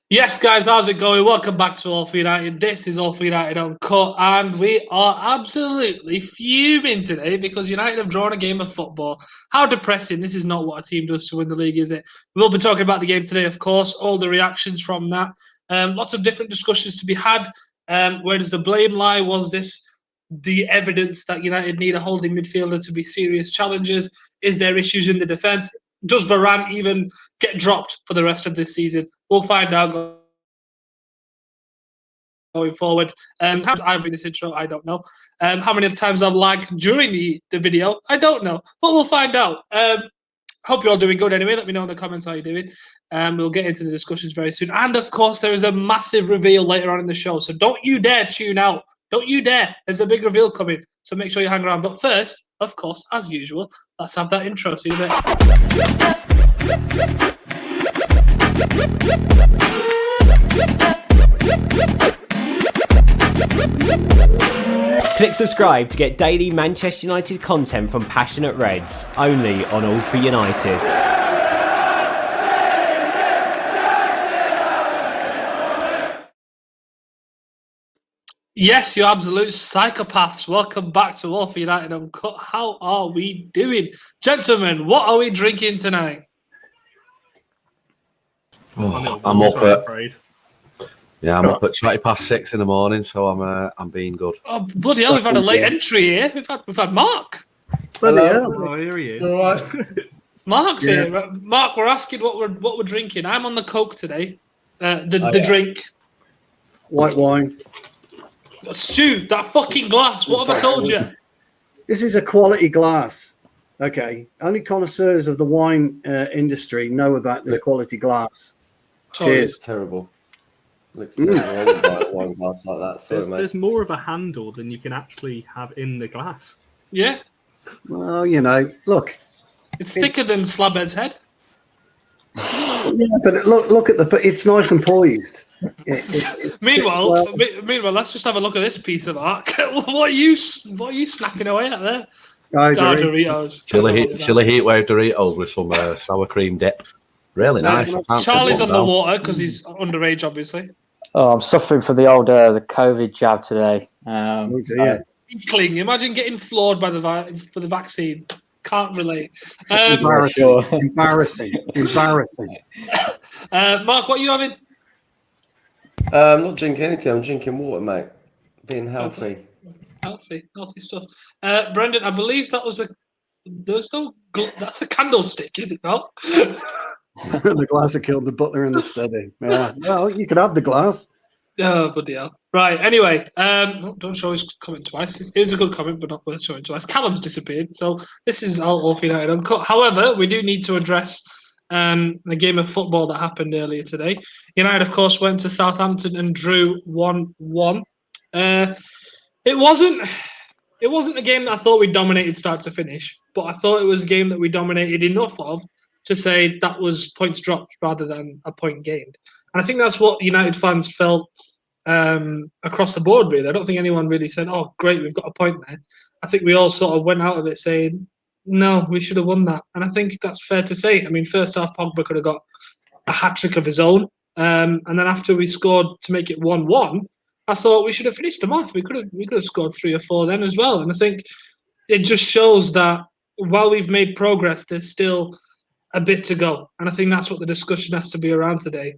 Yes, guys, how's it going? Welcome back to All for United. This is All for United Uncut, and we are absolutely fuming today because United have drawn a game of football. How depressing. This is not what a team does to win the league, is it? We'll be talking about the game today, of course, all the reactions from that. Lots of different discussions to be had. Where does the blame lie? Was this the evidence that United need a holding midfielder to be serious challengers? Is there issues in the defence? Does Varane even get dropped for the rest of this season? We'll find out going forward. How many times I've read this intro, I don't know. How many times I've lagged during the video, I don't know. But we'll find out. Hope you're all doing good anyway. Let me know in the comments how you're doing. We'll get into the discussions very soon. And, of course, there is a massive reveal later on in the show. So don't you dare tune out. Don't you dare. There's a big reveal coming. So make sure you hang around. But first, of course, as usual, let's have that intro. See you in a bit. Click subscribe to get daily Manchester United content from passionate Reds, only on All for United. Yes, you absolute psychopaths. Welcome back to All for United Uncut. How are we doing? Gentlemen, what are we drinking tonight? Oh, I'm up at 6:20 in the morning, so I'm being good. Oh, bloody hell, we've had a late entry here. We've had Mark. Bloody hell. Oh, here he is. All right. Mark's here. Mark, we're asking what we're drinking. I'm on the Coke today. The drink. White wine. Stu, that fucking glass. What have I told you? This is a quality glass. Okay. Only connoisseurs of the wine industry know about this quality glass. Cheers. It's terrible. Looks terrible. Wine glass like that. Sorry, there's more of a handle than you can actually have in the glass. Yeah. Well, look. It's thicker than Slabhead's head. Yeah, but look at it's nice and poised. Meanwhile, let's just have a look at this piece of art. What are you snacking away at there? Doritos. Chili heatwave Doritos with some sour cream dip. Really nice. Charlie's on the water because he's underage, obviously. Oh, I'm suffering from the old the COVID jab today. Cling. Imagine getting floored by for the vaccine. Can't relate. Embarrassing. Mark, what are you having? I'm not drinking anything. I'm drinking water, mate. Being healthy. Healthy stuff. Brendan, I believe that was that's a candlestick, is it not? The glass that killed the butler in the study. Yeah. Well, you could have the glass. Oh, bloody hell. Right, anyway, don't show his comment twice. It is a good comment, but not worth showing twice. Callum's disappeared, so this is all for United Uncut. However, we do need to address the game of football that happened earlier today. United, of course, went to Southampton and drew 1-1. It wasn't a game that I thought we dominated start to finish, but I thought it was a game that we dominated enough of to say that was points dropped rather than a point gained. And I think that's what United fans felt across the board, really. I don't think anyone really said, oh, great, we've got a point there. I think we all sort of went out of it saying, no, we should have won that. And I think that's fair to say. I mean, first half, Pogba could have got a hat-trick of his own. And then after we scored to make it 1-1, I thought we should have finished them off. We could have scored 3 or 4 then as well. And I think it just shows that while we've made progress, there's still a bit to go. And I think that's what the discussion has to be around today.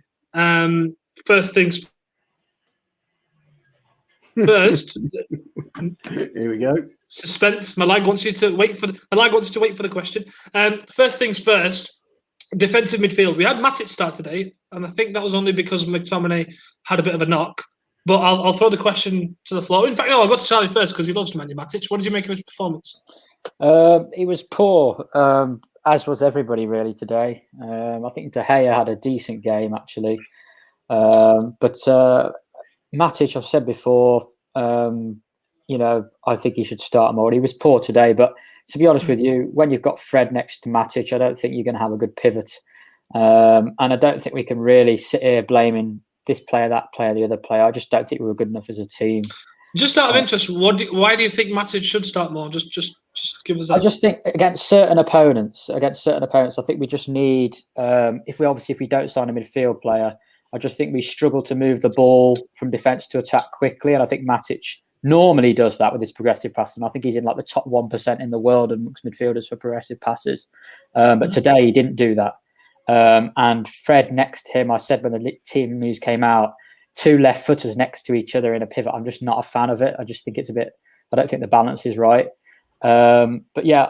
First things first. Here we go. Suspense. My lag wants you to wait for the question. First things first. Defensive midfield. We had Matic start today, and I think that was only because McTominay had a bit of a knock. But I'll throw the question to the floor. In fact, no, I'll go to Charlie first because he loves Manny Matic. What did you make of his performance? He was poor, as was everybody really today. I think De Gea had a decent game actually, but Matic, I've said before, I think he should start more. He was poor today, but to be honest with you, when you've got Fred next to Matic, I don't think you're going to have a good pivot, and I don't think we can really sit here blaming this player, that player, the other player. I just don't think we were good enough as a team. Just out of interest, why do you think Matic should start more? Just give us that. I just think against certain opponents, I think we just need, if we don't sign a midfield player, I just think we struggle to move the ball from defence to attack quickly, and I think Matic normally does that with his progressive passing. I think he's in like the top 1% in the world amongst midfielders for progressive passes. But today he didn't do that. And Fred next to him, I said when the team news came out, 2 left footers next to each other in a pivot. I'm just not a fan of it. I just think it's a bit, I don't think the balance is right. But yeah,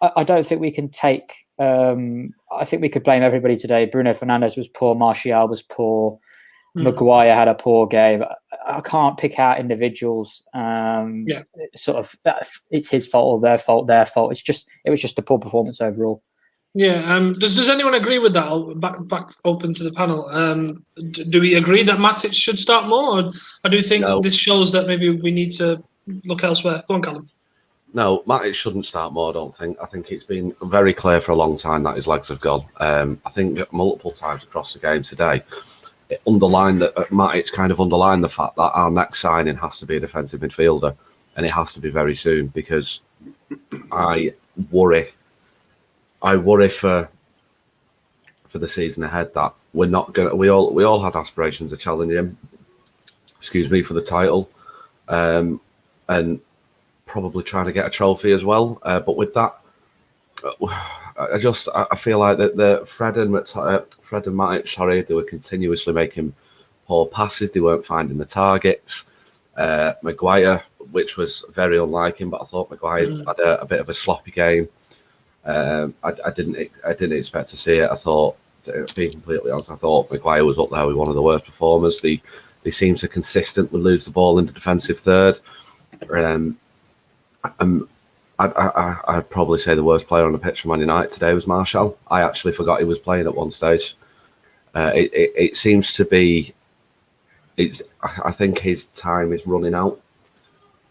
I don't think we can take, I think we could blame everybody today. Bruno Fernandes was poor. Martial was poor. Maguire had a poor game. I can't pick out individuals. Sort of, it's his fault or their fault. It was just a poor performance overall. Yeah. Does anyone agree with that? I'll back open to the panel. Do we agree that Matic should start more, or I do think this shows that maybe we need to look elsewhere? Go on, Callum. No, Matic shouldn't start more, I don't think. I think it's been very clear for a long time that his legs have gone. I think multiple times across the game today, it underlined that Matic kind of underlined the fact that our next signing has to be a defensive midfielder, and it has to be very soon, because I worry for the season ahead that we're not gonna. We all had aspirations of challenging him, for the title, and probably trying to get a trophy as well. But with that, I feel like that the Fred and Matic, they were continuously making poor passes. They weren't finding the targets. Maguire, which was very unlike him, but I thought Maguire had a bit of a sloppy game. I didn't expect to see it. I thought, to be completely honest, I thought Maguire was up there with one of the worst performers. They seem to consistently lose the ball in the defensive third. I'd probably say the worst player on the pitch for Man United today was Martial. I actually forgot he was playing at one stage. It seems to be. I think his time is running out.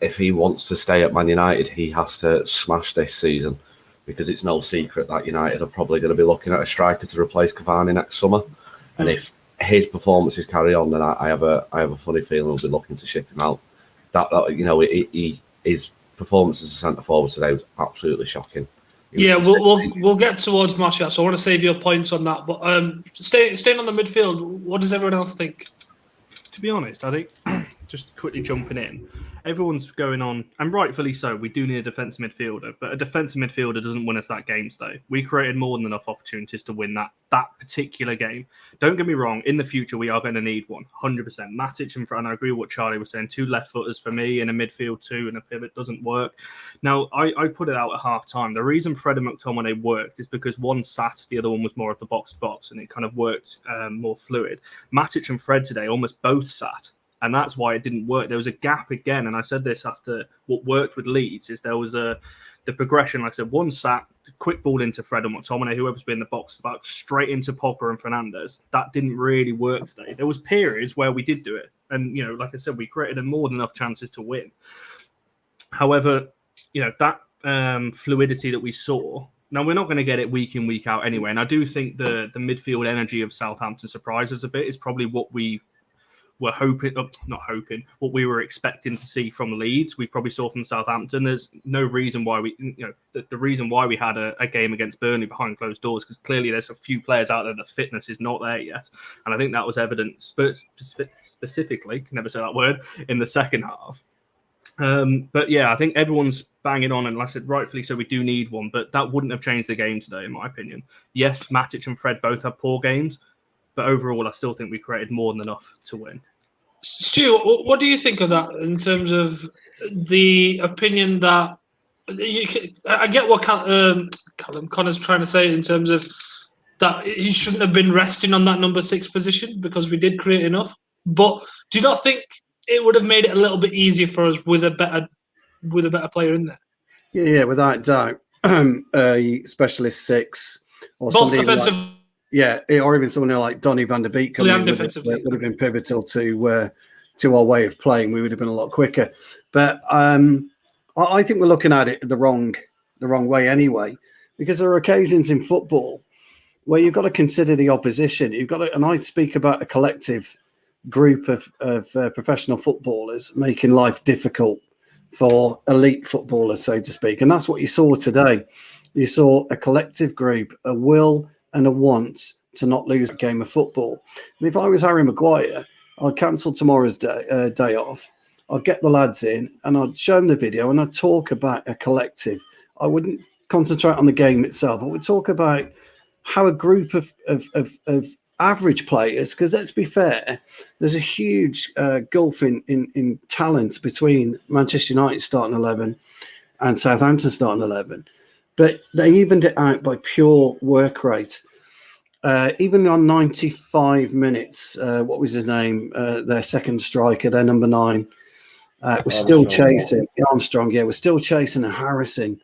If he wants to stay at Man United, he has to smash this season, because it's no secret that United are probably going to be looking at a striker to replace Cavani next summer. And if his performances carry on, then I have a funny feeling we'll be looking to ship him out. His performance as a centre forward today was absolutely shocking. We'll get towards Martial, so I want to save your points on that. But staying on the midfield, what does everyone else think? To be honest, I think just quickly jumping in, everyone's going on, and rightfully so, we do need a defensive midfielder, but a defensive midfielder doesn't win us that game today. We created more than enough opportunities to win that particular game. Don't get me wrong, in the future, we are going to need one, 100%. Matic and Fred, I agree with what Charlie was saying, 2 left footers for me, in a midfield 2, and a pivot doesn't work. Now, I put it out at half-time. The reason Fred and McTominay worked is because one sat, the other one was more of the box-to-box, and it kind of worked more fluid. Matic and Fred today almost both sat, and that's why it didn't work. There was a gap again, and I said this after what worked with Leeds is there was the progression. Like I said, one sat, quick ball into Fred and McTominay, whoever's been in the box, about straight into Pogba and Fernandes. That didn't really work today. There was periods where we did do it, and like I said, we created more than enough chances to win. However, that fluidity that we saw. Now, we're not going to get it week in, week out anyway, and I do think the midfield energy of Southampton surprised us a bit. It's probably what we were what we were expecting to see from Leeds. We probably saw from Southampton. There's no reason why the reason why we had a game against Burnley behind closed doors, because clearly there's a few players out there that fitness is not there yet, and I think that was evident specifically, can never say that word, in the second half. But yeah, I think everyone's banging on, and like I said, rightfully so, we do need one, but that wouldn't have changed the game today, in my opinion. Yes, Matic and Fred both have poor games, but overall, I still think we created more than enough to win. Stu, what do you think of that in terms of the opinion that I get what Callum Connor's trying to say in terms of that he shouldn't have been resting on that number 6 position because we did create enough. But do you not think it would have made it a little bit easier for us with a better player in there? Yeah, without doubt. A specialist 6 or both something offensive. Or even someone like Donny van der Beek would have been pivotal to our way of playing. We would have been a lot quicker. But I think we're looking at it the wrong way anyway, because there are occasions in football where you've got to consider the opposition. And I speak about a collective group of professional footballers making life difficult for elite footballers, so to speak. And that's what you saw today. You saw a collective group, a will and a want to not lose a game of football. And if I was Harry Maguire, I'd cancel tomorrow's day off. I'd get the lads in and I'd show them the video and I'd talk about a collective. I wouldn't concentrate on the game itself. I would talk about how a group of average players, because let's be fair, there's a huge gulf in talent between Manchester United starting 11 and Southampton starting 11. But they evened it out by pure work rate. Even on 95 minutes, what was his name? Their second striker, their number 9, we're still chasing Armstrong. Yeah, we're still chasing and harassing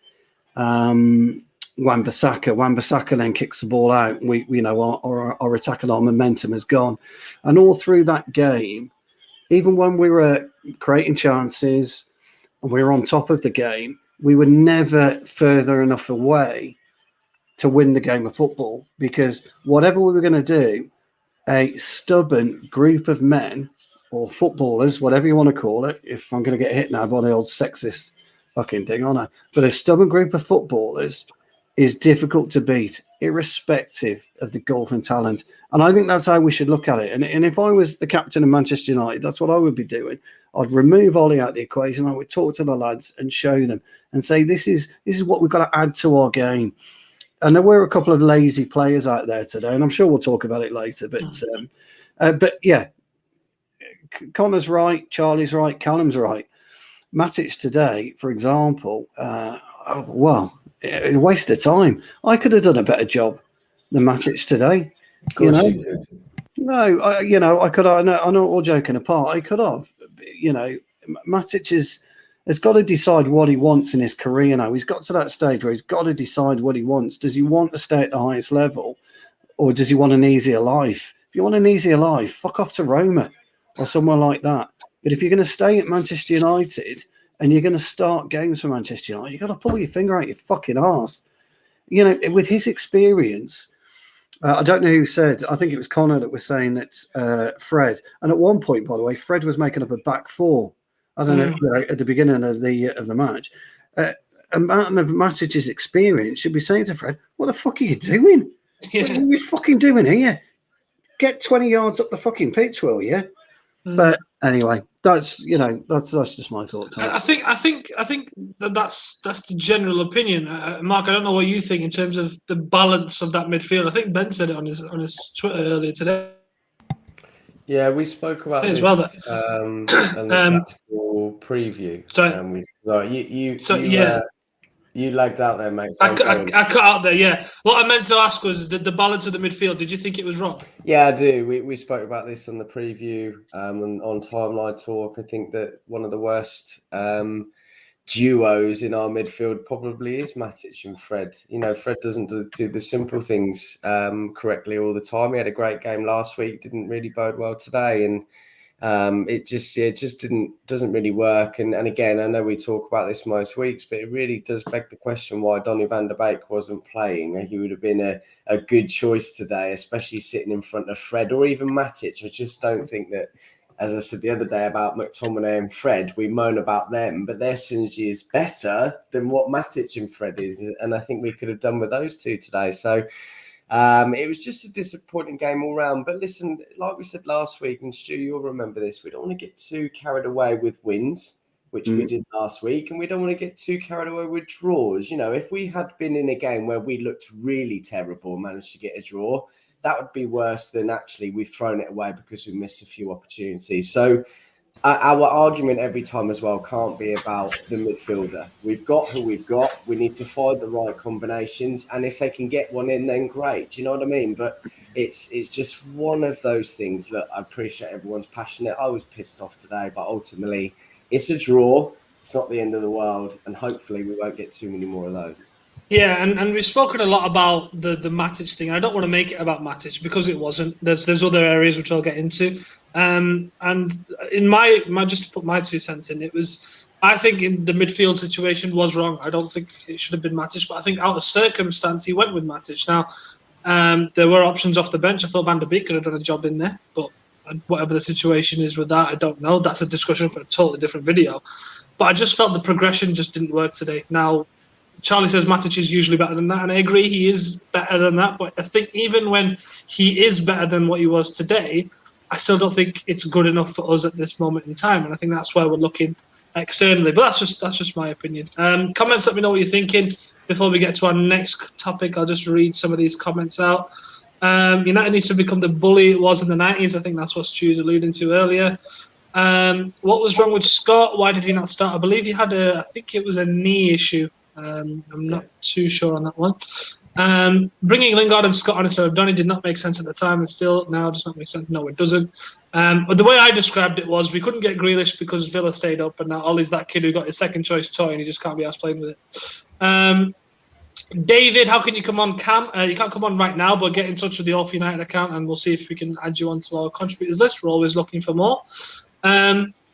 Wan-Bissaka. Wan-Bissaka then kicks the ball out. We our attack and our momentum has gone, and all through that game, even when we were creating chances and we were on top of the game, we were never further enough away to win the game of football, because whatever we were going to do, a stubborn group of men or footballers, whatever you want to call it, if I'm going to get hit now by the old sexist fucking thing, aren't I? But a stubborn group of footballers is difficult to beat, irrespective of the gulf and talent. And I think that's how we should look at it. And if I was the captain of Manchester United, that's what I would be doing. I'd remove Ollie out of the equation. I would talk to the lads and show them and say, this is what we've got to add to our game. And there were a couple of lazy players out there today, and I'm sure we'll talk about it later. But yeah, Connor's right, Charlie's right, Callum's right. Matic today, for example, a waste of time. I could have done a better job than Matic today. You know, I could. I know. All joking apart, I could have. You know, Matic has got to decide what he wants in his career now. He's got to that stage where he's got to decide what he wants. Does he want to stay at the highest level, or does he want an easier life? If you want an easier life, fuck off to Roma or somewhere like that. But if you're going to stay at Manchester United and you're going to start games for Manchester United, you've got to pull your finger out your fucking arse. You know, with his experience, I don't know who said, I think it was Connor that was saying that Fred, and at one point, by the way, Fred was making up a back four. I don't know, at the beginning of the match. A man of Matic's experience should be saying to Fred, what the fuck are you doing? Yeah. What are you fucking doing here? Get 20 yards up the fucking pitch, will you? But anyway, that's just my thoughts. I think that's the general opinion. Mark, I don't know what you think in terms of the balance of that midfield. I think Ben said it on his Twitter earlier today. Yeah, we spoke about this as well. And the tactical preview. You lagged out there, mate. So I cut out there, yeah. What I meant to ask was the balance of the midfield. Did you think it was wrong? Yeah, I do. We spoke about this on the preview and on Timeline Talk. I think that one of the worst duos in our midfield probably is Matic and Fred. You know, Fred doesn't do the simple things correctly all the time. He had a great game last week, didn't really bode well today, and it just doesn't really work. And again, I know we talk about this most weeks, but it really does beg the question why Donny van der Beek wasn't playing. He would have been a good choice today, especially sitting in front of Fred or even Matic. I just don't think that, as I said the other day about McTominay and Fred, we moan about them, but their synergy is better than what Matic and Fred is. And I think we could have done with those two today. So it was just a disappointing game all round. But listen, like we said last week, and Stu, you'll remember this, we don't want to get too carried away with wins, which we did last week, and we don't want to get too carried away with draws. You know, if we had been in a game where we looked really terrible and managed to get a draw, that would be worse than actually we've thrown it away because we missed a few opportunities. So our argument every time as well can't be about the midfielder. We've got who we've got. We need to find the right combinations. And if they can get one in, then great. Do you know what I mean? But it's just one of those things that I appreciate everyone's passionate. I was pissed off today, but ultimately it's a draw. It's not the end of the world. And hopefully we won't get too many more of those. Yeah, and we've spoken a lot about the Matic thing. I don't want to make it about Matic because it wasn't. There's other areas which I'll get into. And in my just to put my 2 cents in, it was, I think in the midfield situation was wrong. I don't think it should have been Matic, but I think out of circumstance he went with Matic. Now there were options off the bench. I thought Van der Beek could have done a job in there, but whatever the situation is with that, I don't know. That's a discussion for a totally different video. But I just felt the progression just didn't work today. Now, Charlie says Matic is usually better than that, and I agree he is better than that. But I think even when he is better than what he was today, I still don't think it's good enough for us at this moment in time, and I think that's why we're looking externally. But that's just my opinion. Comments, let me know what you're thinking. Before we get to our next topic, I'll just read some of these comments out. United needs to become the bully it was in the 90s. I think that's what Stu's alluding to earlier. What was wrong with Scott? Why did he not start? I believe he had I think it was a knee issue. I'm not too sure on that one. Bringing Lingard and Scott on instead of Donny did not make sense at the time, and still now does not make sense. No, it doesn't. But the way I described it was we couldn't get Grealish because Villa stayed up, and now Ollie's that kid who got his second choice toy, and he just can't be asked playing with it. David, how can you come on, Cam? You can't come on right now, but get in touch with the All for United account, and we'll see if we can add you onto our contributors list. We're always looking for more.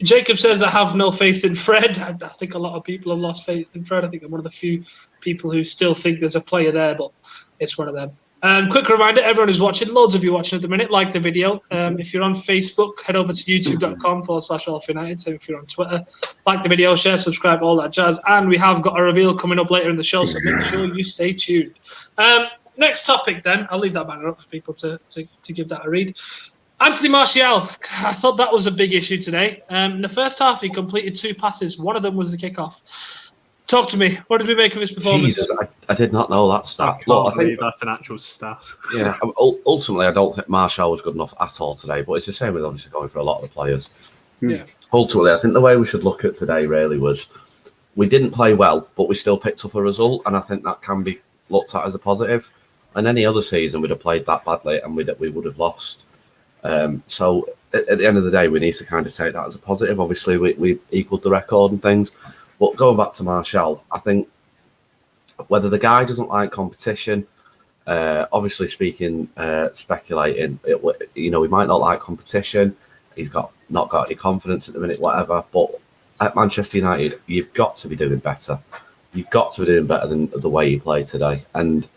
Jacob says, I have no faith in Fred. I think a lot of people have lost faith in Fred. I think I'm one of the few people who still think there's a player there, but it's one of them. Quick reminder, everyone who's watching, loads of you watching at the minute, like the video. If you're on Facebook, head over to youtube.com/AllForUnited. So if you're on Twitter, like the video, share, subscribe, all that jazz. And we have got a reveal coming up later in the show, so make sure you stay tuned. Next topic then, I'll leave that banner up for people to give that a read. Anthony Martial, I thought that was a big issue today. In the first half, he completed 2 passes. One of them was the kickoff. Talk to me. What did we make of his performance? Jesus, I did not know that stat. I think that's an actual stat. Yeah, ultimately, I don't think Martial was good enough at all today, but it's the same with obviously going for a lot of the players. Yeah. Ultimately, I think the way we should look at today really was we didn't play well, but we still picked up a result, and I think that can be looked at as a positive. And any other season, we'd have played that badly and we would have lost. So at the end of the day, we need to kind of say that as a positive. Obviously, we equaled the record and things. But going back to Martial, I think whether the guy doesn't like competition, obviously speaking, speculating, he might not like competition. He's not got any confidence at the minute, whatever. But at Manchester United, you've got to be doing better. You've got to be doing better than the way you played today. And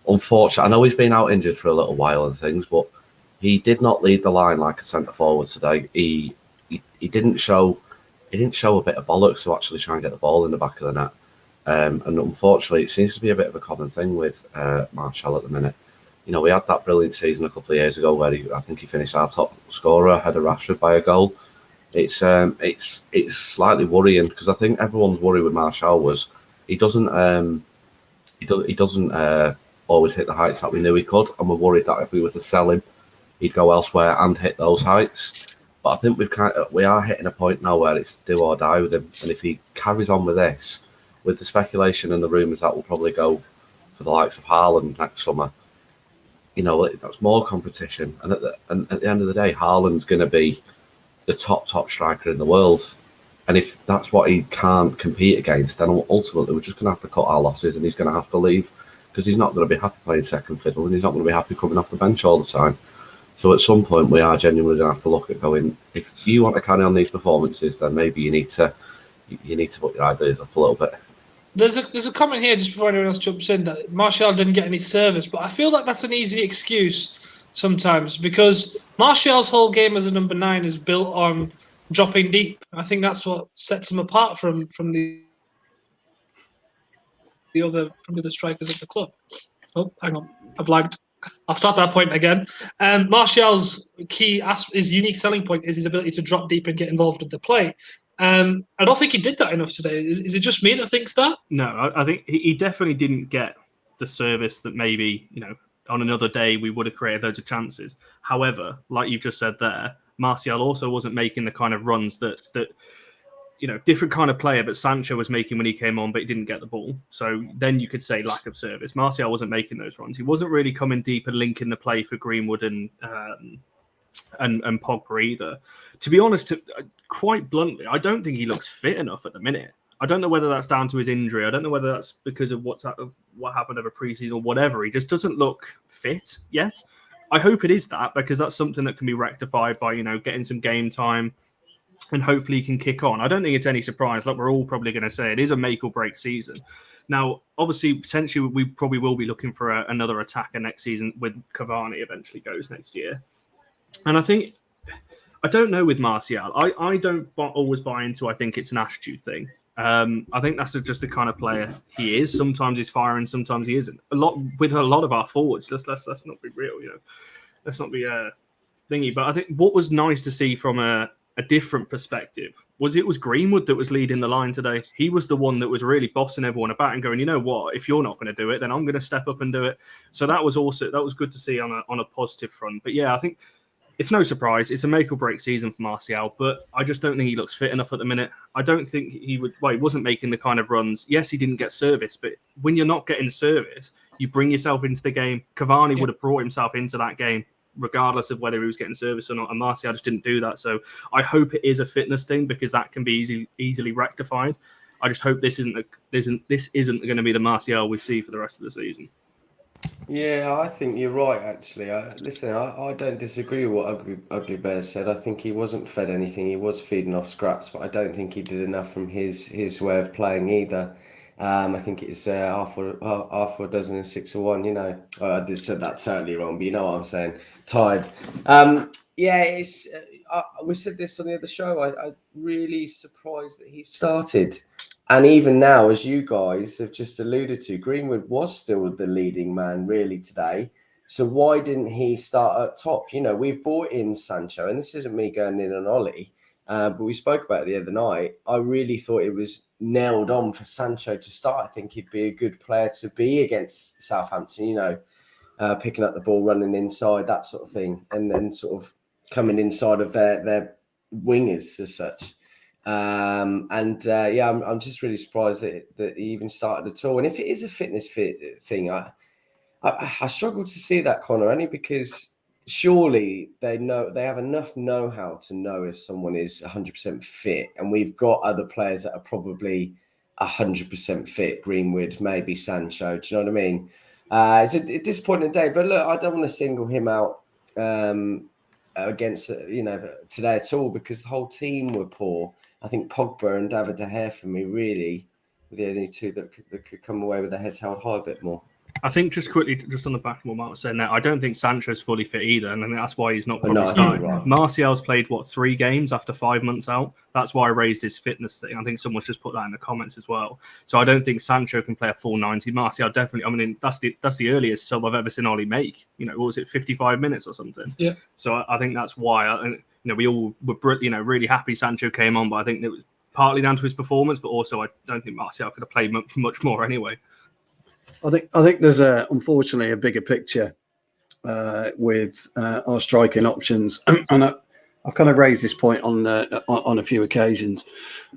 unfortunately, I know he's been out injured for a little while and things, but he did not lead the line like a centre forward today. He didn't show a bit of bollocks to actually try and get the ball in the back of the net. And unfortunately, it seems to be a bit of a common thing with Martial at the minute. We had that brilliant season a couple of years ago where I think he finished our top scorer ahead of Rashford by a goal. It's slightly worrying because I think everyone's worry with Martial was he doesn't always hit the heights that we knew he could, and we're worried that if we were to sell him, he'd go elsewhere and hit those heights. But I think we are hitting a point now where it's do or die with him. And if he carries on with this, with the speculation and the rumours that will probably go for the likes of Haaland next summer, that's more competition. And at the end of the day, Haaland's going to be the top striker in the world. And if that's what he can't compete against, then ultimately we're just going to have to cut our losses, and he's going to have to leave because he's not going to be happy playing second fiddle, and he's not going to be happy coming off the bench all the time. So at some point, we are genuinely going to have to look at going, if you want to carry on these performances, then maybe you need to put your ideas up a little bit. There's a comment here just before anyone else jumps in that Martial didn't get any service, but I feel like that's an easy excuse sometimes because Martial's whole game as a number 9 is built on dropping deep. I think that's what sets him apart from the other strikers at the club. Oh, hang on, I've lagged. I'll start that point again. Martial's his unique selling point is his ability to drop deep and get involved with the play. I don't think he did that enough today. Is it just me that thinks that? No, I think he definitely didn't get the service that maybe, on another day we would have created loads of chances. However, like you just said there, Martial also wasn't making the kind of runs that different kind of player, but Sancho was making when he came on, but he didn't get the ball. So then you could say lack of service. Martial wasn't making those runs. He wasn't really coming deep and linking the play for Greenwood and Pogba either. To be honest, quite bluntly, I don't think he looks fit enough at the minute. I don't know whether that's down to his injury. I don't know whether that's because of what happened over pre-season or whatever. He just doesn't look fit yet. I hope it is that, because that's something that can be rectified by, getting some game time, and hopefully he can kick on. I don't think it's any surprise. Like we're all probably going to say, it is a make or break season. Now, obviously, potentially, we probably will be looking for another attacker next season when Cavani eventually goes next year. And I don't know with Martial. I don't always buy into, I think it's an attitude thing. I think that's just the kind of player he is. Sometimes he's firing, sometimes he isn't. With a lot of our forwards. Let's not be real, Let's not be thingy. But I think what was nice to see from a different perspective was Greenwood that was leading the line today. He was the one that was really bossing everyone about and going, you know what, if you're not going to do it, then I'm going to step up and do it. So that was good to see on a positive front. But yeah, I think it's no surprise. It's a make or break season for Martial, but I just don't think he looks fit enough at the minute. I don't think he would. Well, he wasn't making the kind of runs. Yes, he didn't get service, but when you're not getting service, you bring yourself into the game. Cavani would have brought himself into that game, regardless of whether he was getting service or not. And Martial just didn't do that. So I hope it is a fitness thing, because that can be easily rectified. I just hope this isn't going to be the Martial we see for the rest of the season. Yeah, I think you're right, actually. I don't disagree with what Ugly Bear said. I think he wasn't fed anything. He was feeding off scraps, but I don't think he did enough from his way of playing either. I think it's half a dozen and 6 of one, I just said that totally wrong, but you know what I'm saying. Tired. It's we said this on the other show. I'm really surprised that he started. And even now, as you guys have just alluded to, Greenwood was still the leading man really today. So why didn't he start at top? We've brought in Sancho, and this isn't me going in on Ollie, but we spoke about it the other night. I really thought it was nailed on for Sancho to start. I think he'd be a good player to be against Southampton, picking up the ball, running inside, that sort of thing, and then sort of coming inside of their wingers as such. I'm just really surprised that he even started at all. And if it is a fitness fit thing, I struggle to see that, Connor, only because surely they have enough know-how to know if someone is 100% fit, and we've got other players that are probably 100% fit. Greenwood, maybe Sancho. Do you know what I mean? It's a disappointing day, but look, I don't want to single him out against today at all, because the whole team were poor. I think Pogba and David De Gea for me really were the only two that could come away with their heads held high a bit more. I think just quickly, just on the back of what Mark was saying there, I don't think Sancho's fully fit either, and I think that's why he's not probably starting. Right. Martial's played 3 games after 5 months out. That's why I raised his fitness thing. I think someone's just put that in the comments as well. So I don't think Sancho can play a full 90. Martial definitely. I mean, that's the earliest sub I've ever seen Ollie make. What was it, 55 minutes or something? Yeah. So I think that's why. We all were really happy Sancho came on, but I think it was partly down to his performance, but also I don't think Martial could have played much more anyway. I think there's unfortunately a bigger picture with our striking options, and I've kind of raised this point on a few occasions.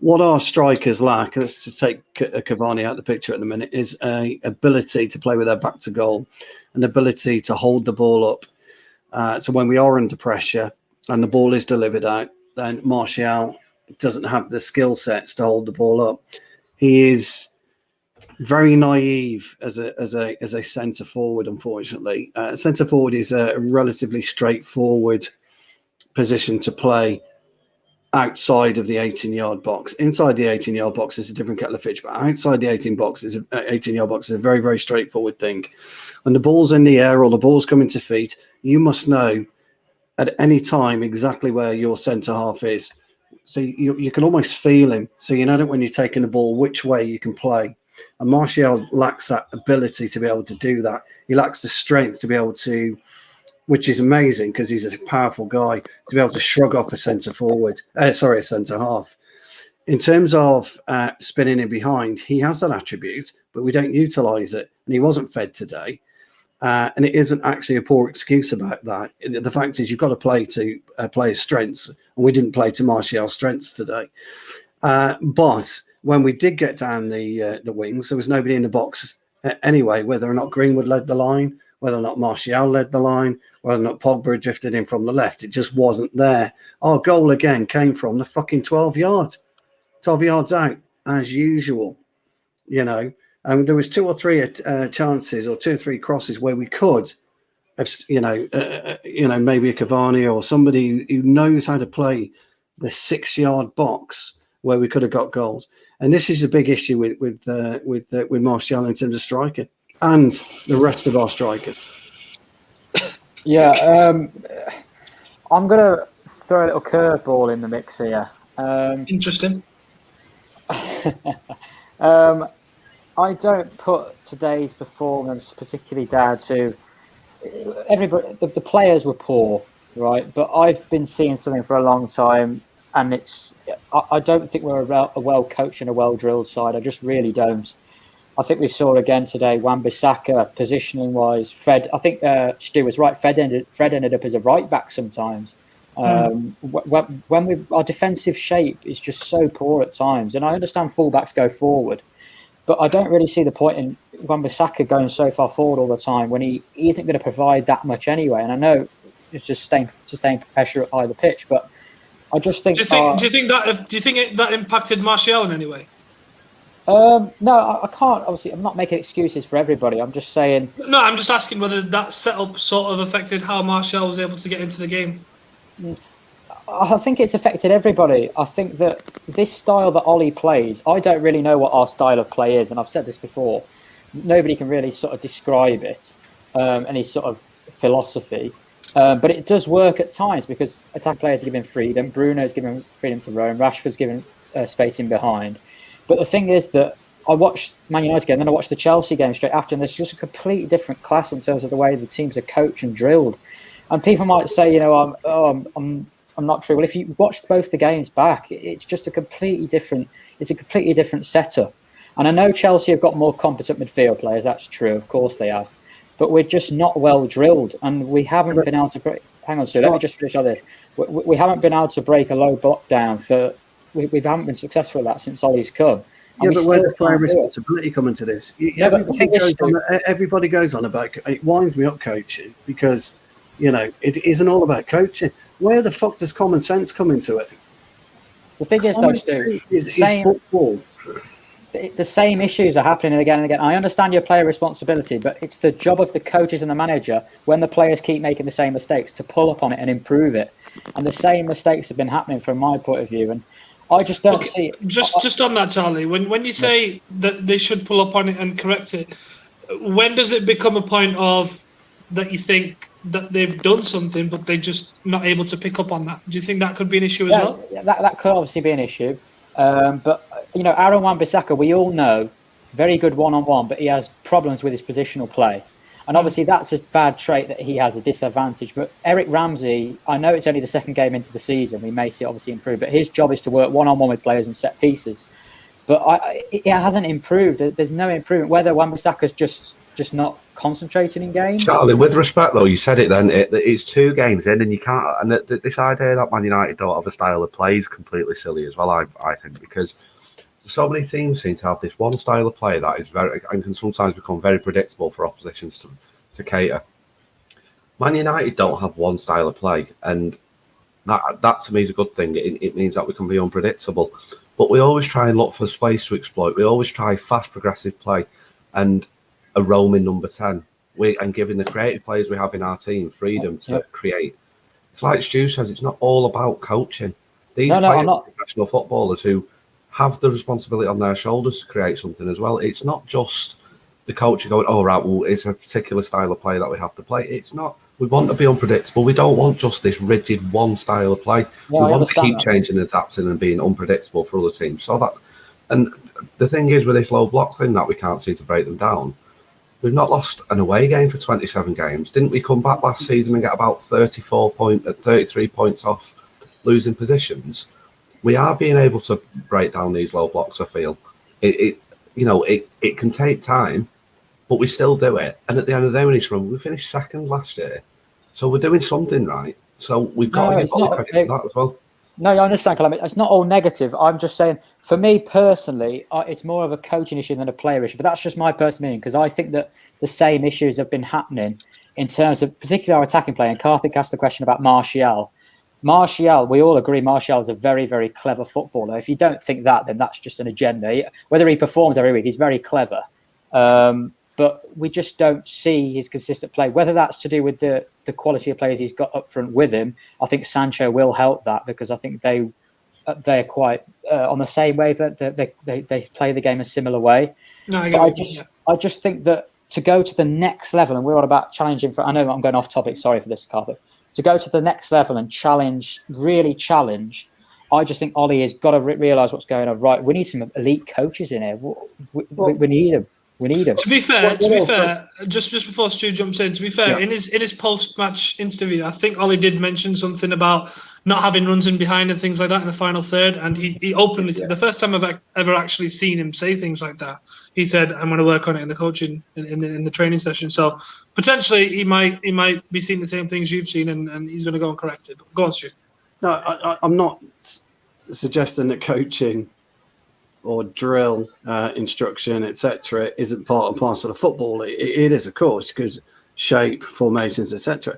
What our strikers lack, let's just take Cavani out of the picture at the minute, is a ability to play with their back to goal, an ability to hold the ball up. So when we are under pressure and the ball is delivered out, then Martial doesn't have the skill sets to hold the ball up. He is very naive as a centre forward. Unfortunately, centre forward is a relatively straightforward position to play outside of the 18-yard box. Inside the 18-yard box is a different kettle of fish, but outside the 18-yard box is a very, very straightforward thing. When the ball's in the air or the ball's coming to feet, you must know at any time exactly where your centre half is. So you can almost feel him. So you know that when you're taking the ball, which way you can play. And Martial lacks that ability to be able to do that. He lacks the strength to be able to, which is amazing because he's a powerful guy, to be able to shrug off a centre half. In terms of spinning in behind, he has that attribute, but we don't utilise it. And he wasn't fed today. And it isn't actually a poor excuse about that. The fact is you've got to play to players' strengths. And we didn't play to Martial's strengths today. But when we did get down the wings, there was nobody in the box anyway, whether or not Greenwood led the line, whether or not Martial led the line, whether or not Pogba drifted in from the left. It just wasn't there. Our goal again came from the fucking 12 yards out, as usual, there was 2 or 3 chances or 2 or 3 crosses where we could, maybe a Cavani or somebody who knows how to play the 6-yard box where we could have got goals. And this is a big issue with Martial in terms of striking and the rest of our strikers. Yeah, I'm going to throw a little curveball in the mix here. Interesting. I don't put today's performance particularly down to everybody. The players were poor, right? But I've been seeing something for a long time, and I don't think we're a well coached and a well drilled side. I just really don't. I think we saw again today, Wan-Bissaka, positioning wise. Fred, I think Stu was right. Fred ended up as a right back sometimes. When our defensive shape is just so poor at times, and I understand fullbacks go forward, but I don't really see the point in Wan-Bissaka going so far forward all the time when he isn't going to provide that much anyway. And I know it's just sustained pressure at either pitch, but I just think. Do you think that impacted Martial in any way? No, I can't. Obviously, I'm not making excuses for everybody. I'm just saying. No, I'm just asking whether that setup sort of affected how Martial was able to get into the game. I think it's affected everybody. I think that this style that Ollie plays, I don't really know what our style of play is, and I've said this before. Nobody can really sort of describe it, any sort of philosophy. But it does work at times because attack players are given freedom. Bruno's given freedom to roam. Rashford's given space in behind. But the thing is that I watched Man United game, and then I watched the Chelsea game straight after, and there's just a completely different class in terms of the way the teams are coached and drilled. And people might say, I'm not true. Well, if you watch both the games back, it's just a completely different setup. And I know Chelsea have got more competent midfield players. That's true. Of course they have. But we're just not well drilled, and we haven't been able to break. Hang on, Stu. Let me just finish on this. We haven't been able to break a low block down for. We haven't been successful at that since Ollie's come. Yeah, but where's the player responsibility coming to this? Everybody goes on about it. Winds me up coaching because it isn't all about coaching. Where the fuck does common sense come into it? The thing is, though, Stu, is football. The same issues are happening again and again. I understand your player responsibility, but it's the job of the coaches and the manager when the players keep making the same mistakes to pull up on it and improve it. And the same mistakes have been happening from my point of view. And I just don't see it. Just on that, Charlie, when you say that they should pull up on it and correct it, when does it become a point of that you think that they've done something but they're just not able to pick up on that? Do you think that could be an issue as well? Yeah, that could obviously be an issue. But Aaron Wan-Bissaka, we all know, very good one-on-one, but he has problems with his positional play. And obviously that's a bad trait that he has, a disadvantage. But Eric Ramsey, I know it's only the second game into the season. We may see it obviously improve, but his job is to work one-on-one with players and set pieces. But it hasn't improved. There's no improvement. Whether Wan-Bissaka's just not concentrating in games. Charlie, with respect though, you said it then. It's 2 games in, and you can't. And this idea that Man United don't have a style of play is completely silly as well. I think because so many teams seem to have this one style of play that is very and can sometimes become very predictable for oppositions to cater. Man United don't have one style of play, and that to me is a good thing. It means that we can be unpredictable. But we always try and look for space to exploit. We always try fast progressive play and a roaming number 10. And giving the creative players we have in our team freedom to create. It's like Stu says, it's not all about coaching. These players are professional footballers who have the responsibility on their shoulders to create something as well. It's not just the coach going, it's a particular style of play that we have to play. It's not. We want to be unpredictable. We don't want just this rigid one style of play. We want to keep changing, adapting, and being unpredictable for other teams. And the thing is with this low block thing that we can't seem to break them down. We've not lost an away game for 27 games. Didn't we come back last season and get about 33 points off losing positions? We are being able to break down these low blocks, I feel. It can take time, but we still do it. And at the end of the day, we finished second last year. So we're doing something right. So we've got to give all the credit for that as well. No, I understand, Calamity. It's not all negative. I'm just saying, for me personally, it's more of a coaching issue than a player issue. But that's just my personal opinion, because I think that the same issues have been happening in terms of particularly our attacking play. And Karthik asked the question about Martial. Martial, we all agree Martial is a very, very clever footballer. If you don't think that, then that's just an agenda. Whether he performs every week, he's very clever. But we just don't see his consistent play. Whether that's to do with the quality of players he's got up front with him, I think Sancho will help that, because I think they're quite on the same wave. They play the game a similar way. No, I just think that to go to the next level, and we're all about challenging for. I know I'm going off topic. Sorry for this, Carpet. To go to the next level and really challenge I just think Ollie has got to realise what's going on. Right, we need some elite coaches in here. We need them. We need them. To be fair, just before Stu jumps in, to be fair, in his post-match interview, I think Ollie did mention something about not having runs in behind and things like that in the final third, and he openly said, the first time I've ever actually seen him say things like that, he said, "I'm going to work on it in the coaching in the training session." So potentially he might be seeing the same things you've seen, and he's going to go and correct it. But go on, Stu. No, I'm not suggesting that coaching or drill instruction, etc., isn't part and parcel of football. It is, of course, because shape, formations, etc.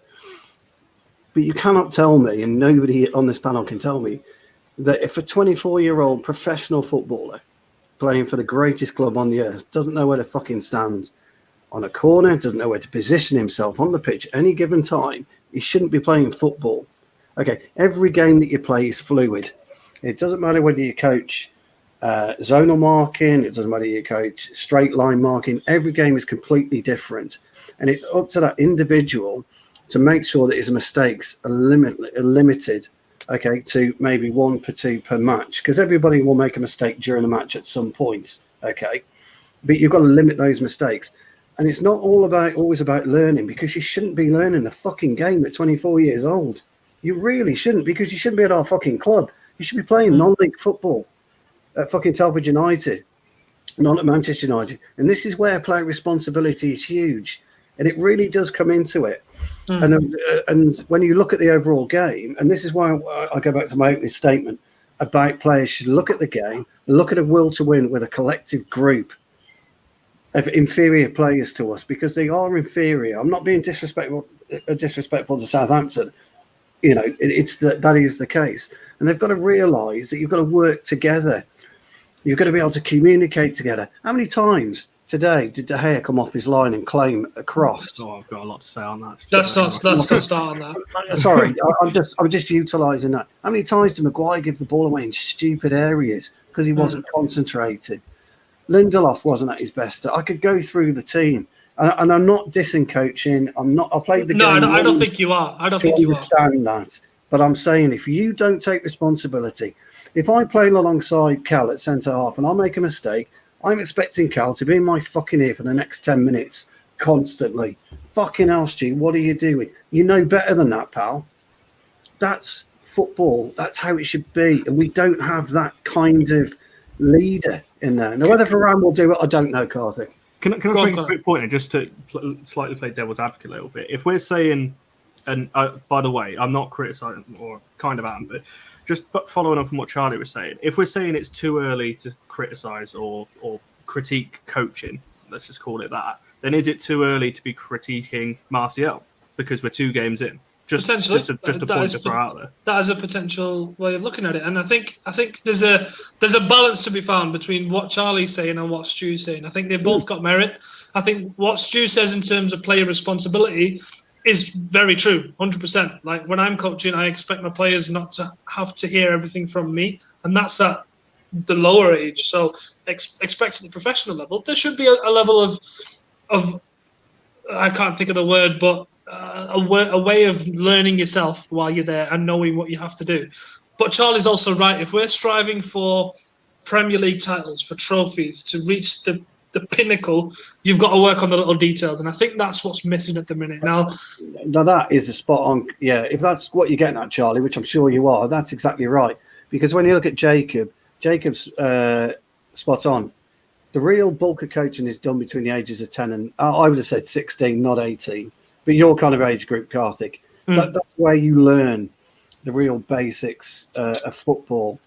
But you cannot tell me, and nobody on this panel can tell me, that if a 24-year-old professional footballer playing for the greatest club on the earth doesn't know where to fucking stand on a corner, doesn't know where to position himself on the pitch at any given time, he shouldn't be playing football. Okay, every game that you play is fluid. It doesn't matter whether you coach zonal marking, it doesn't matter you coach straight line marking. Every game is completely different, and it's up to that individual to make sure that his mistakes are limited, okay, to maybe 1 per 2 per match, because everybody will make a mistake during a match at some point, okay, but you've got to limit those mistakes. And it's not always about learning, because you shouldn't be learning the fucking game at 24 years old. You really shouldn't, because you shouldn't be at our fucking club. You should be playing non-league football at fucking Telford United, not at Manchester United. And this is where player responsibility is huge. And it really does come into it. And when you look at the overall game, and this is why I go back to my opening statement about players should look at the game, look at a will to win with a collective group of inferior players to us, because they are inferior. I'm not being disrespectful to Southampton. You know, that is the case. And they've got to realise that you've got to work together. You've got to be able to communicate together. How many times today did De Gea come off his line and claim a cross? Oh, I've got a lot to say on that. Let's not start on that. Sorry, I'm just utilising that. How many times did Maguire give the ball away in stupid areas because he wasn't concentrating? Lindelof wasn't at his best. I could go through the team. And I'm not dissing coaching. I played the game. No, I don't think you are. I don't think you understand that. But I'm saying, if you don't take responsibility, if I play alongside Cal at centre half and I make a mistake, I'm expecting Cal to be in my fucking ear for the next 10 minutes constantly. Fucking hell, Stu, what are you doing? You know better than that, pal. That's football. That's how it should be. And we don't have that kind of leader in there. Now, whether Varane will do it, I don't know, Karthik. Can I make a quick point, and just to slightly play devil's advocate a little bit? If we're saying, and by the way, I'm not criticising, or kind of am, but just following on from what Charlie was saying, if we're saying it's too early to criticise or critique coaching, let's just call it that, then is it too early to be critiquing Martial because we're 2 games in? Potentially, just a point to throw out there. That is a potential way of looking at it, and I think there's a balance to be found between what Charlie's saying and what Stu's saying. I think they've both got merit. I think what Stu says in terms of player responsibility is very true, 100%. Like when I'm coaching, I expect my players not to have to hear everything from me, and that's at the lower age. So expect at the professional level, there should be a level of I can't think of the word, but a way of learning yourself while you're there and knowing what you have to do. But Charlie's also right. If we're striving for Premier League titles, for trophies, to reach the pinnacle, you've got to work on the little details. And I think that's what's missing at the minute. Now that is a spot on. Yeah, if that's what you're getting at, Charlie, which I'm sure you are, that's exactly right. Because when you look at Jacob's spot on. The real bulk of coaching is done between the ages of 10 and, I would have said 16, not 18. But your kind of age group, Karthik. That's where you learn the real basics of football.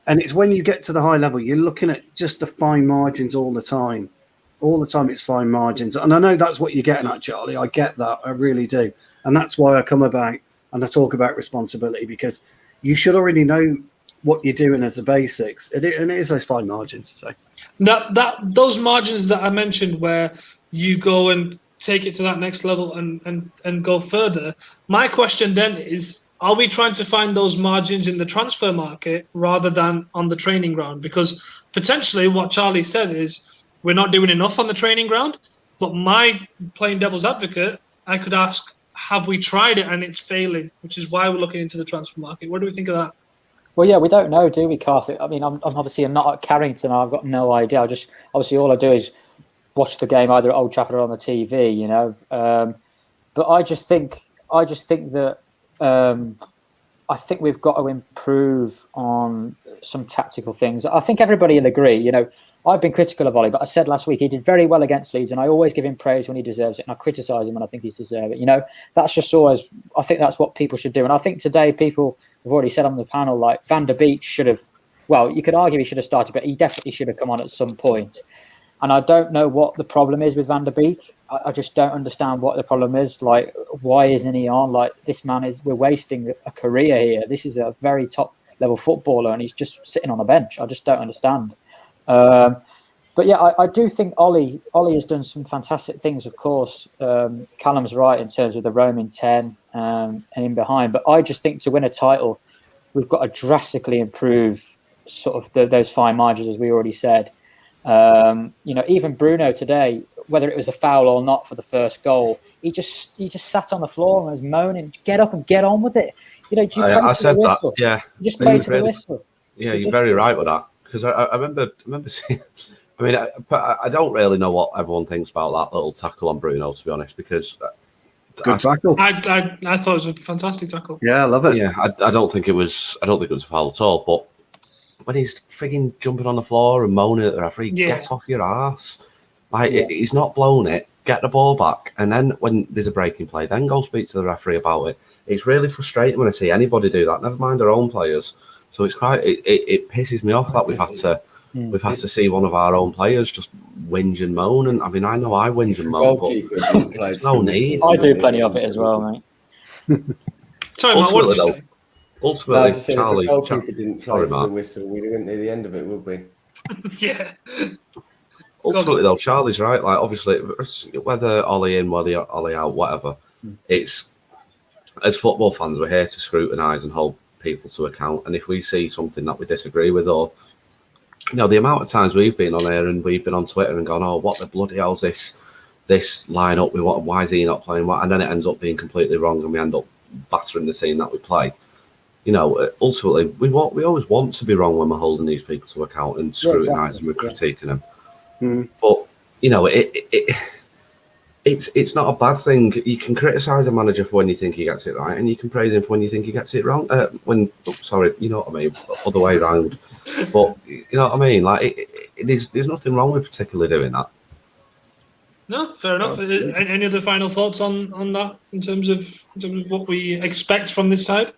And it's when you get to the high level, you're looking at just the fine margins all the time. All the time it's fine margins. And I know that's what you're getting at, Charlie. I get that. I really do. And that's why I come about and I talk about responsibility, because you should already know what you're doing as the basics. And it is those fine margins. So those margins that I mentioned where you go and take it to that next level and go further. My question then is, are we trying to find those margins in the transfer market rather than on the training ground? Because potentially what Charlie said is we're not doing enough on the training ground. But my playing devil's advocate, I could ask, have we tried it and it's failing? Which is why we're looking into the transfer market. What do we think of that? Well, yeah, we don't know, do we, Carthy? I mean, I'm obviously not at Carrington. I've got no idea. Obviously all I do is watch the game either at Old Trafford or on the TV, you know. But I just think that I think we've got to improve on some tactical things. I think everybody will agree. You know, I've been critical of Ollie, but I said last week he did very well against Leeds, and I always give him praise when he deserves it, and I criticise him when I think he's deserved it. You know, that's just always. I think that's what people should do, and I think today people have already said on the panel, like Van der Beek should have. Well, you could argue he should have started, but he definitely should have come on at some point. And I don't know what the problem is with Van der Beek. I just don't understand what the problem is. Like, why isn't he on? Like, this man we're wasting a career here. This is a very top level footballer, and he's just sitting on a bench. I just don't understand. But yeah, I do think Ollie has done some fantastic things, of course. Callum's right in terms of the roaming 10 and in behind. But I just think to win a title, we've got to drastically improve sort of those fine margins, as we already said. You know, even Bruno today, whether it was a foul or not for the first goal, he just sat on the floor and was moaning, "Get up and get on with it." You know, I said that. Yeah, you just play to the whistle. Yeah, you're very right with that, because I remember seeing. I mean, I don't really know what everyone thinks about that little tackle on Bruno, to be honest, because good tackle. I thought it was a fantastic tackle. Yeah, I love it. Yeah, I don't think it was a foul at all, but when he's frigging jumping on the floor and moaning at the referee, get off your ass. Like, he's not blown it, get the ball back, and then when there's a breaking play, then go speak to the referee about it. It's really frustrating when I see anybody do that, never mind our own players. So it's quite, it pisses me off that we've had to see one of our own players just whinge and moan. And I mean, I know I whinge and moan, but there's no need. I do plenty of it as well, mate. Sorry, Matt, what did you say? Ultimately, Charlie, if the goalkeeper didn't play to the whistle, we wouldn't near the end of it, would we? Yeah. Ultimately, though, Charlie's right. Like, obviously, whether Ollie in, whether Ollie out, whatever, it's, as football fans, we're here to scrutinise and hold people to account. And if we see something that we disagree with, or, you know, the amount of times we've been on here and we've been on Twitter and gone, "Oh, what the bloody hell's this line up? Why is he not playing?" And then it ends up being completely wrong, and we end up battering the team that we play. You know, ultimately, we always want to be wrong when we're holding these people to account and scrutinising and critiquing them. But, you know, it's not a bad thing. You can criticise a manager for when you think he gets it right, and you can praise him for when you think he gets it wrong. You know what I mean? Other way around. But, you know what I mean? Like, there's nothing wrong with particularly doing that. No, fair enough. Any other final thoughts on that in terms of what we expect from this side?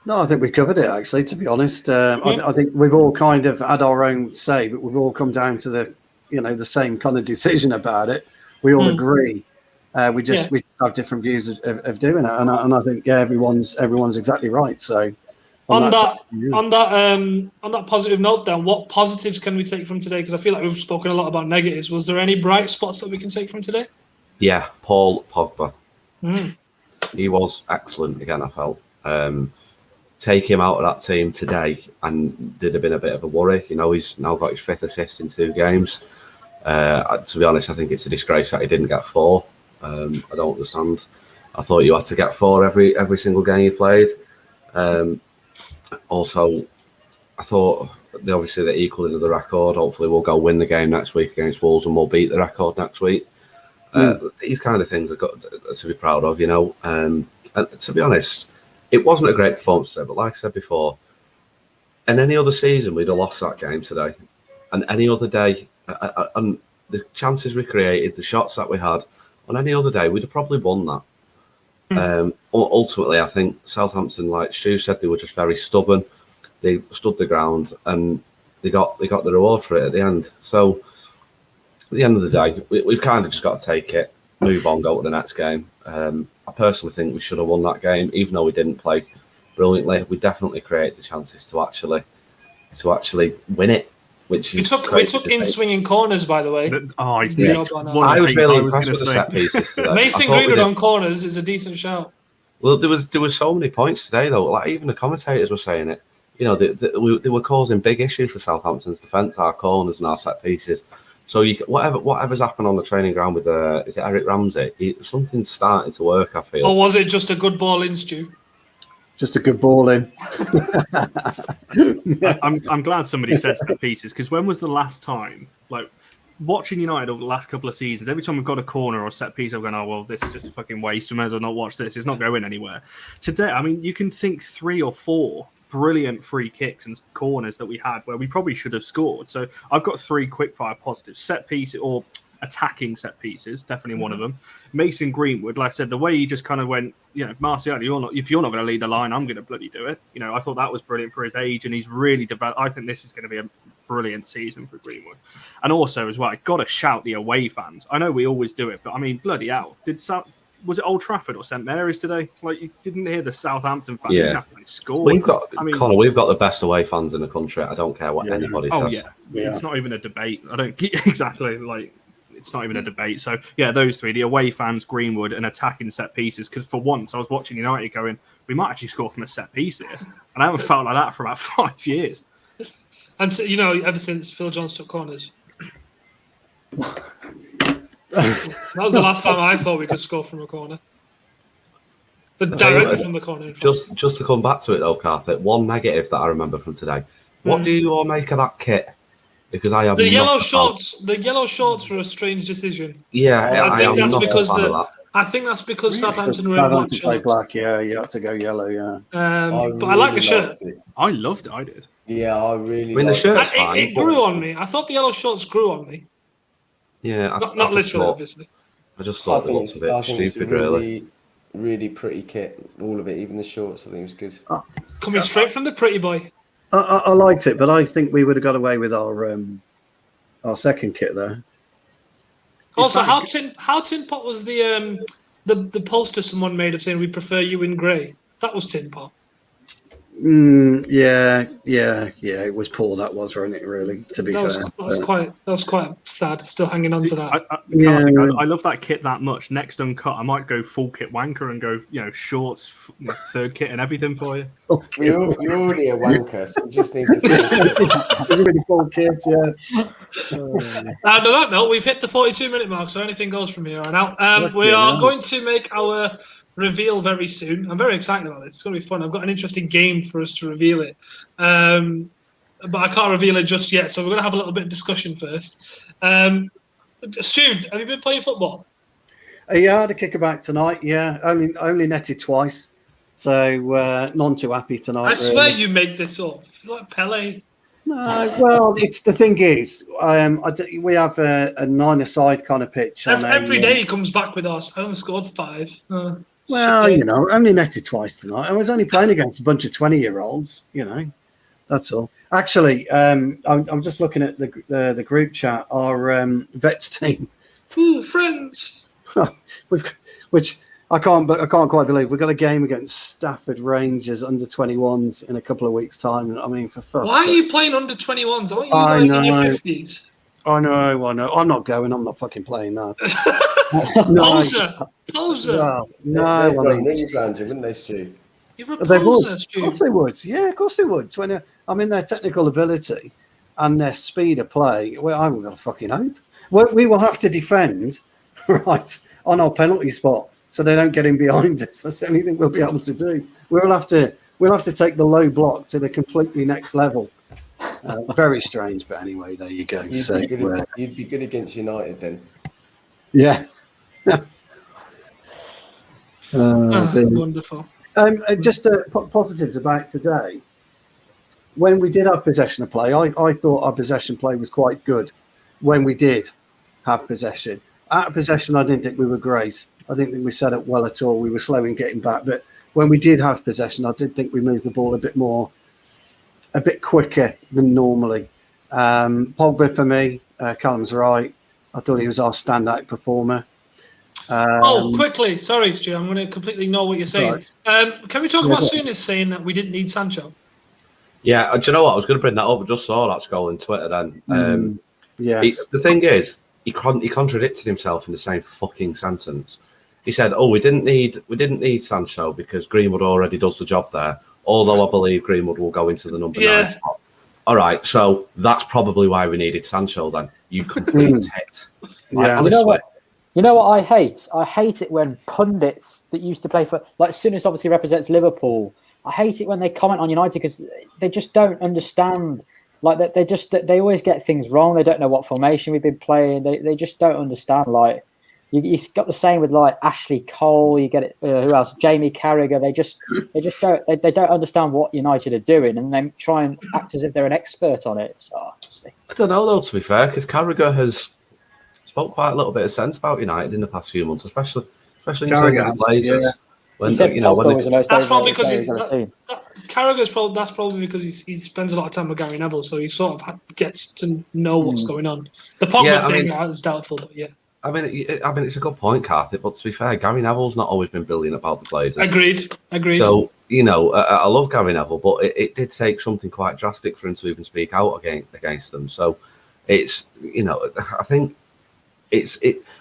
No, I think we covered it, actually, to be honest. I think we've all kind of had our own say, but we've all come down to the same kind of decision about it. We all agree. We just have different views of doing it, and I think everyone's exactly right. So on that positive note, then, what positives can we take from today? Because I feel like we've spoken a lot about negatives. Was there any bright spots that we can take from today? Yeah, Paul Pogba. He was excellent again, I felt. Take him out of that team today and did have been a bit of a worry. You know, he's now got his 5th assist in 2 games. To be honest, I think it's a disgrace that he didn't get 4. I don't understand. I thought you had to get 4 every single game you played. Also, I thought obviously they're equal to the record. Hopefully we'll go win the game next week against Wolves and we'll beat the record next week. These kind of things I've got to be proud of, you know. And to be honest, it wasn't a great performance today, but like I said before, in any other season, we'd have lost that game today. And any other day, and the chances we created, the shots that we had, on any other day, we'd have probably won that. Ultimately, I think Southampton, like Stu said, they were just very stubborn. They stood the ground and they got the reward for it at the end. So, at the end of the day, we've kind of just got to take it, move on, go to the next game. I personally think we should have won that game, even though we didn't play brilliantly. We definitely created the chances to actually win it. Which we took in swinging corners, by the way. I was really impressed with the set pieces today. Mason Greenwood on corners is a decent shout. Well, there was so many points today, though. Like, even the commentators were saying it. You know, they were causing big issues for Southampton's defence, our corners and our set pieces. So whatever's happened on the training ground with is it Eric Ramsey? Something's starting to work, I feel. Or was it just a good ball in, Stu? Just a good ball in. I'm glad somebody said set pieces, because when was the last time, like, watching United over the last couple of seasons, every time we've got a corner or a set piece, I'm going, oh, well, this is just a fucking waste. We may as well not watch this. It's not going anywhere. Today, I mean, you can think 3 or 4 brilliant free kicks and corners that we had where we probably should have scored. So I've got 3 quickfire positives. Set piece or attacking set pieces, definitely one of them. Mason Greenwood, like I said, the way he just kind of went, Martial, if you're not going to lead the line, I'm going to bloody do it. I thought that was brilliant for his age, and he's really developed. I think this is going to be a brilliant season for Greenwood. And also as well, I've got to shout the away fans. I know we always do it, but I mean, bloody hell. Was it Old Trafford or St Mary's today? Like, you didn't hear the Southampton fans score. We've got the best away fans in the country. I don't care what anybody says. It's not even a debate. I don't exactly like. It's not even a debate. So, yeah, those 3, the away fans, Greenwood, and attacking set pieces. Because for once, I was watching United going, we might actually score from a set piece here. And I haven't felt like that for about 5 years. And, so, ever since Phil Jones took corners. That was the last time I thought we could score from a corner. But directly from the corner. Just to come back to it, though, Carthy, one negative that I remember from today. What do you all make of that kit? Because I have the yellow shorts. The yellow shorts were a strange decision. Yeah, I think that's because Southampton were Southampton played black. Yeah, you had to go yellow. Yeah, but I like the shirt. I loved it. I did. Yeah, I really. The shirt's fine. It grew on me. I thought the yellow shorts grew on me. Yeah, not literally, obviously. I just thought it looked a bit stupid, really. Really pretty kit, all of it, even the shorts. I think it was good. Coming straight from the pretty boy. I liked it, but I think we would have got away with our second kit there. Also, how tin pot was the poster someone made of saying we prefer you in grey? That was tin pot. Yeah. It was poor. That was, wasn't it? Really, to be fair, that was quite sad. Still hanging on to that. I love that kit that much. Next Uncut, I might go full kit wanker and go, shorts, third kit and everything for you. You're already a wanker, so you just need to. It's really full kit, yeah. On that note, we've hit the 42-minute mark, so anything goes from here on out. We are going to make our reveal very soon. I'm very excited about this. It's going to be fun. I've got an interesting game for us to reveal it, but I can't reveal it just yet. So we're going to have a little bit of discussion first. Stu, have you been playing football? Yeah, I had a kicker back tonight. Yeah, only netted twice, so none too happy tonight. I swear you make this up. It's like Pele. No, well, it's the thing is, we have a 9-a-side kind of pitch. Every day he comes back with us. I only scored 5. Well, only netted twice tonight. I was only playing against a bunch of 20-year-olds. That's all. Actually, I'm just looking at the group chat. Our vets team. Ooh, friends. Which I can't quite believe. We've got a game against Stafford Rangers under 21s in a couple of weeks' time. I mean, for fuck's why sake. are you playing under 21s? Aren't you in your 50s? I know. I'm not going. I'm not fucking playing that. Poser. Well, no, I mean, wouldn't they, Stu? You're a poser, Stu. Of course they would. Yeah, of course they would. Their technical ability and their speed of play. Well, I haven't got a fucking hope. We will have to defend right on our penalty spot so they don't get in behind us. That's the only thing we'll be able to do. We'll have to take the low block to the completely next level. Very strange, but anyway, there you go. You'd be good against United then. Yeah. Wonderful. Just positives about today. When we did have possession of play, I thought our possession play was quite good. When we did have possession, out of possession, I didn't think we were great. I didn't think we set up well at all. We were slow in getting back. But when we did have possession, I did think we moved the ball a bit quicker than normally. Pogba for me, Callum's right. I thought he was our standout performer. Quickly. Sorry, Stu. I'm going to completely ignore what you're saying. Right. Can we talk about Souness saying that we didn't need Sancho? Yeah, do you know what? I was going to bring that up. I just saw that scroll on Twitter then. Yes. The thing is, he contradicted himself in the same fucking sentence. He said, we didn't need Sancho because Greenwood already does the job there, although I believe Greenwood will go into the number 9 spot. All right, so that's probably why we needed Sancho then. You complete tit. Yeah. You know what I hate? I hate it when pundits that used to play for, like Souness obviously represents Liverpool, I hate it when they comment on United because they just don't understand. Like they always get things wrong. They don't know what formation we've been playing. They just don't understand. Like you got the same with like Ashley Cole. You get it. Who else? Jamie Carragher. They just don't understand what United are doing, and they try and act as if they're an expert on it. So I don't know though. To be fair, because Carragher has spoke quite a little bit of sense about United in the past few months, especially in terms of the Glazers. Yeah. When, he said Pogba was the most that's probably overrated because player Carragher's probably that's probably because he spends a lot of time with Gary Neville, so he sort of gets to know what's going on. The Pogba thing is doubtful, but yeah. I mean, it's a good point, Karthik. But to be fair, Gary Neville's not always been brilliant about the Glazers. Agreed. So I love Gary Neville, but it did take something quite drastic for him to even speak out against them. So it's I think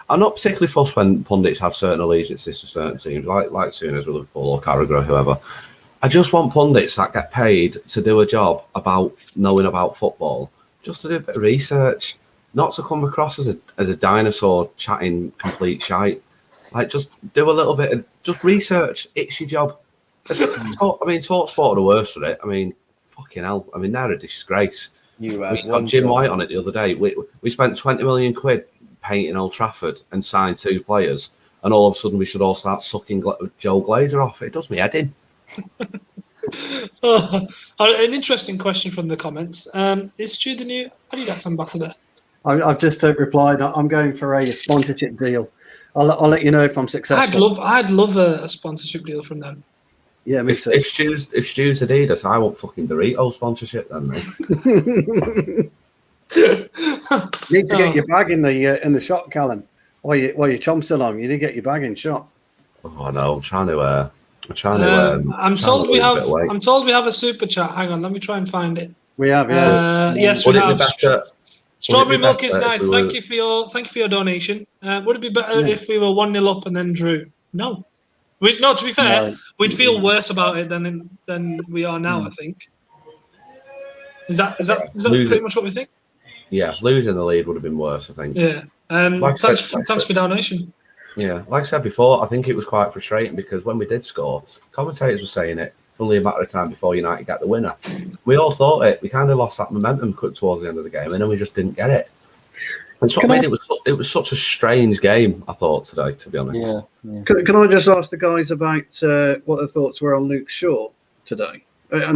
I'm not particularly fussed when pundits have certain allegiances to certain teams, like Sooners with Liverpool or Carragher or whoever. I just want pundits that get paid to do a job about knowing about football, just to do a bit of research, not to come across as a dinosaur chatting complete shite. Like, just do a little bit of just research. It's your job. TalkSport are the worst for it. I mean, fucking hell. I mean, they're a disgrace. We got Jim White on it the other day. We spent 20 million quid painting Old Trafford and signed 2 players, and all of a sudden we should all start sucking Joe Glazer off. It does me head in. An interesting question from the comments. Is Stu the new Adidas ambassador? I've just replied. I'm going for a sponsorship deal. I'll let you know if I'm successful. I'd love a sponsorship deal from them. Yeah, me too. If Stu's Adidas, I want fucking Dorito sponsorship then, mate. Need to get your bag in the shop, Callum. While your chomp's still on, you need to get your bag in shop. Oh no, I'm trying to. I'm told we have a super chat. Hang on, let me try and find it. We have, yeah. Yes, we have. Strawberry milk is nice. We thank you for your donation. Would it be better if we were 1-0 up and then drew? No. To be fair, we'd feel worse about it than we are now. I think. Is that pretty much what we think? Yeah, losing the lead would have been worse, I think. Yeah. Thanks for your donation. Yeah, like I said before, I think it was quite frustrating because when we did score, commentators were saying it only a matter of time before United got the winner. We all thought it. We kind of lost that momentum towards the end of the game, and then we just didn't get it. And so it was such a strange game, I thought, today, to be honest. Yeah. Can I just ask the guys about what their thoughts were on Luke Shaw today? I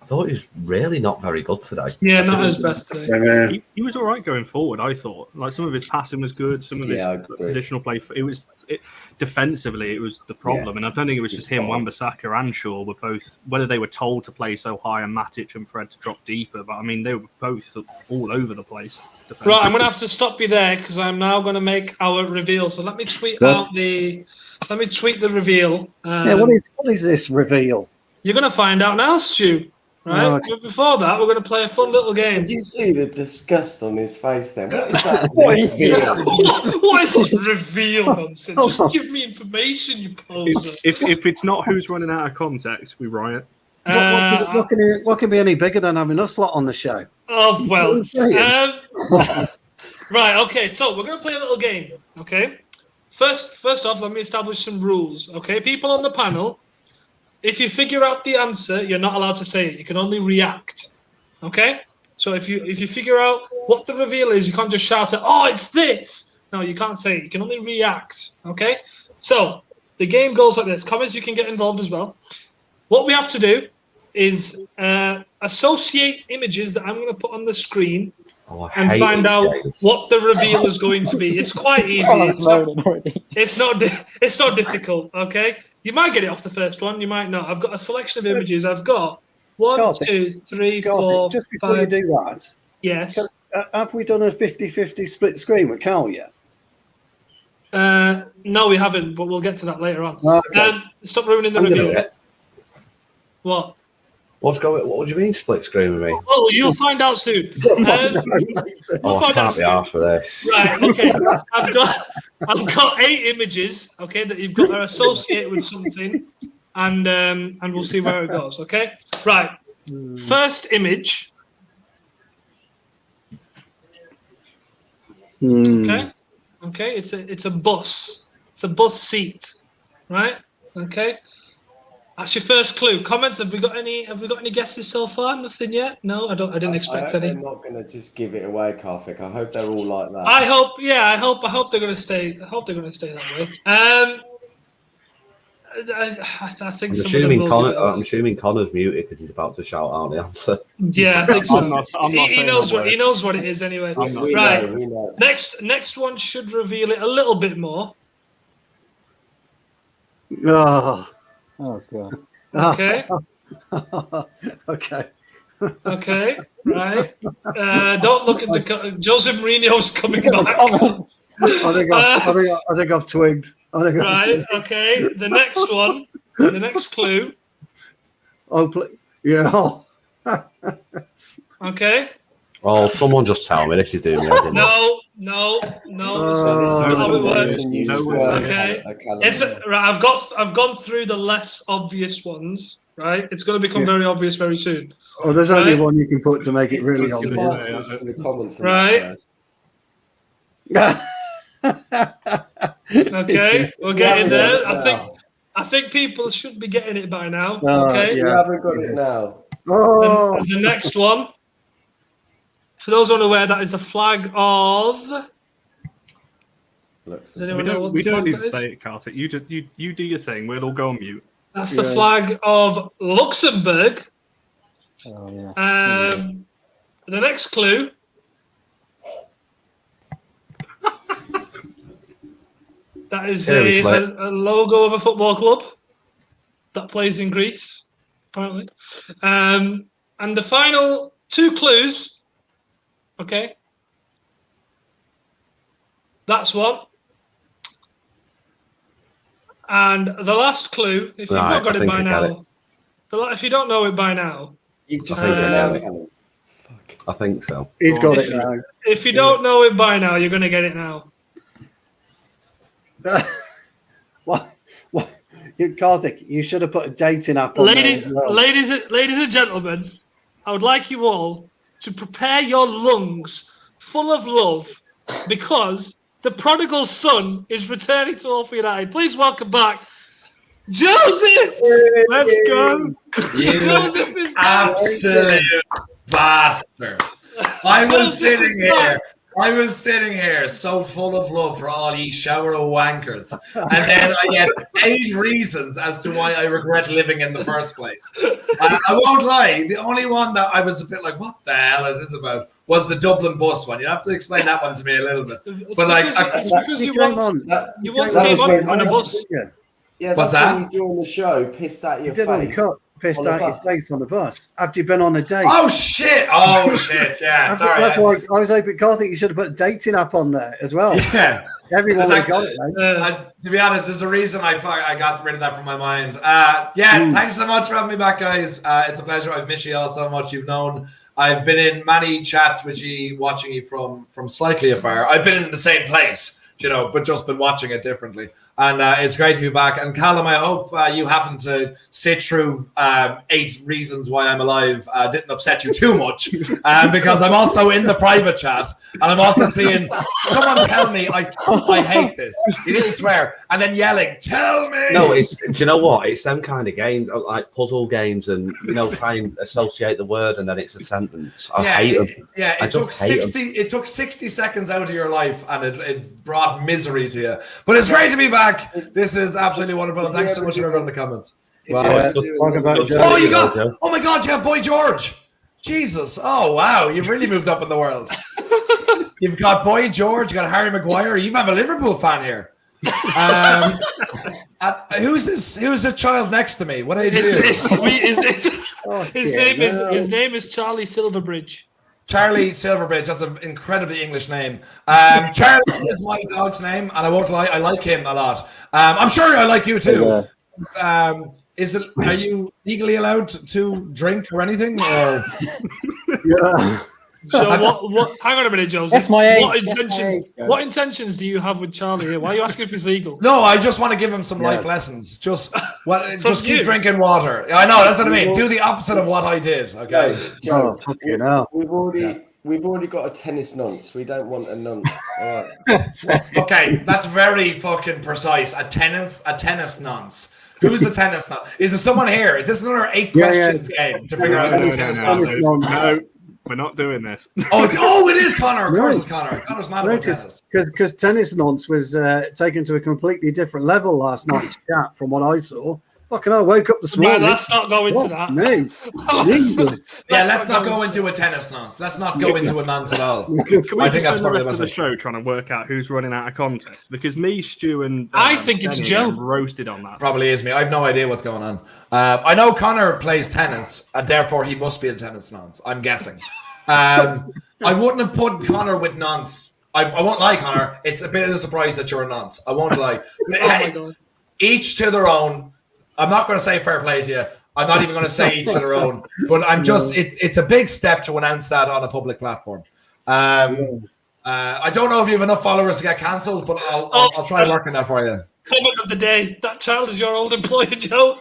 thought he was really not very good today. Yeah, not his best today. He was all right going forward, I thought. Like, some of his passing was good, some of his positional play. Defensively, it was the problem. And I don't think it was just him. Wan-Bissaka and Shaw were both, whether they were told to play so high and Matic and Fred to drop deeper, but I mean, they were both all over the place. Right, I'm going to have to stop you there because I'm now going to make our reveal. So let me tweet the reveal. What is this reveal? You're going to find out now, Stu. Right, but before that, we're going to play a fun little game. Did you see the disgust on his face then? What is that? What is this reveal nonsense? Just give me information, you poser. If it's not who's running out of context, we riot. What can be any bigger than having us lot on the show? Oh, well. Right, okay, so we're going to play a little game, okay? First off, let me establish some rules, okay? People on the panel, if you figure out the answer, you're not allowed to say it. You can only react. Okay? So if you figure out what the reveal is, you can't just shout it, "Oh, it's this!" No, you can't say it. You can only react. Okay? So the game goes like this. Comments, you can get involved as well. What we have to do is associate images that I'm going to put on the screen and find out what the reveal is going to be. It's quite easy. It's not difficult, okay? You might get it off the first one, you might not. I've got a selection of images. I've got 1, 2, 3, 4, just before 5. You do that, yes. Have we done a 50-50 split screen with Cal yet? No, we haven't, but we'll get to that later on. Okay. Stop ruining the reveal. What? What do you mean split screen with me? Oh, you'll find out soon. I can't be asked for this. Right, okay. I've got 8 images, okay, that you've got to associate with something, and we'll see where it goes, okay? Right. First image. Okay. Okay, it's a bus. It's a bus seat. Right? Okay. That's your first clue. Comments? Have we got any guesses so far? Nothing yet. No, I didn't expect any. They're not going to just give it away, Karthik. I hope they're all like that. I hope they're going to stay. I hope they're going to stay that way. I think I'm assuming Connor's muted because he's about to shout out the answer. Yeah, I think so. I'm not he knows what it is anyway. Right. We know. Next one should reveal it a little bit more. Oh God. Okay. Okay. Okay. Right. Don't look at the Jose Mourinho's coming back. I think I've twigged. Right. Okay. The next one. The next clue. Yeah. Okay. Oh, someone just tell me. This is doing me. No. That's not how it works. Okay. Right. I've gone through the less obvious ones. Right. It's going to become very obvious very soon. Oh, there's only one you can put to make it really obvious. Right. Okay, we're getting there. I think people should be getting it by now. Okay. You haven't got it now. Oh. The next one. For those unaware, that is the flag of. Does anyone know what we the don't flag need to say it, Karthik. You do your thing. We'll all go on mute. That's the flag of Luxembourg. Oh, yeah. The next clue. That is a logo of a football club that plays in Greece, apparently. And the final two clues. Okay. That's one. And the last clue, if you've not got it by now, if you don't know it by now, You've just I think so. He's got it now. If you don't know it by now, you're going to get it now. What? Karthik, you should have put a dating app on ladies, there as well. ladies and gentlemen, I would like you all to prepare your lungs full of love because the prodigal son is returning to All for United. Please welcome back Joseph. Let's go. You Joseph is absolute bastard. I was sitting here so full of love for all ye shower of wankers. And then I get 8 reasons as to why I regret living in the first place. I won't lie. The only one that I was a bit like, what the hell is this about? Was the Dublin bus one. You have to explain that one to me a little bit. It's because you once came on a bus. Yeah, what's that's that? when you during the show pissed out your face. Pissed out your face on the bus after you've been on a date. Oh shit! Yeah, sorry. That's why I was hoping, Karthik, you should have put a dating app on there as well. Yeah. Everyone got it. To be honest, there's a reason I got rid of that from my mind. Thanks so much for having me back, guys. It's a pleasure. I've missed you all so much. You've known I've been in many chats with you, watching you from slightly afar. I've been in the same place, but just been watching it differently. And it's great to be back. And Callum, I hope you having to sit through 8 reasons why I'm alive didn't upset you too much. Because I'm also in the private chat. And I'm also seeing someone tell me I hate this. He didn't swear. And then yelling, tell me. No, do you know what? It's them kind of games, like puzzle games, and try and associate the word and then it's a sentence. I hate them. Yeah, it took 60 seconds out of your life and it brought misery to you. But it's great to be back. This is absolutely wonderful. Thanks so much for everyone in the comments. Oh my God, you have Boy George. Jesus. Oh, wow. You've really moved up in the world. You've got Boy George, you got Harry Maguire. You have a Liverpool fan here. Who's the child next to me? What age is his name is Charlie Silverbridge. Charlie Silverbridge, that's an incredibly English name. Charlie is my dog's name, and I won't lie, I like him a lot. I'm sure I like you too. Yeah. Are you legally allowed to drink or anything? Or? Yeah. So what? Hang on a minute, Joseph. That's my age. What intentions do you have with Charlie here? Why are you asking if he's legal? No, I just want to give him some life lessons. Just keep drinking water. I know, that's what I mean. Do the opposite of what I did. Okay. We've already got a tennis nonce. We don't want a nonce. All right. Okay, that's very fucking precise. A tennis nonce. Who's the tennis nonce? Is there someone here? Is this another 8 questions game to figure out who the tennis nonce is? No, we're not doing this. It is Connor. Of course it's Connor. Connor's mad about tennis. Because tennis nonce was taken to a completely different level last night's chat from what I saw. Fucking hell, I woke up this morning. Let's not go into that. Me. Let's not go into a tennis nonce. Let's not go into a nonce at all. Can we just spend the rest of the show trying to work out who's running out of context? Because me, Stu, and I think it's Joe roasted on that. Probably is me. I have no idea what's going on. I know Connor plays tennis, and therefore he must be a tennis nonce. I'm guessing. I wouldn't have put Connor with nonce. I won't lie, Connor. It's a bit of a surprise that you're a nonce. I won't lie. my God. Each to their own. I'm not going to say fair play to you. I'm not even going to say each to their own. But I'm just, it's a big step to announce that on a public platform. I don't know if you have enough followers to get cancelled, but I'll try working that for you. Comment of the day. That child is your old employer, Joe.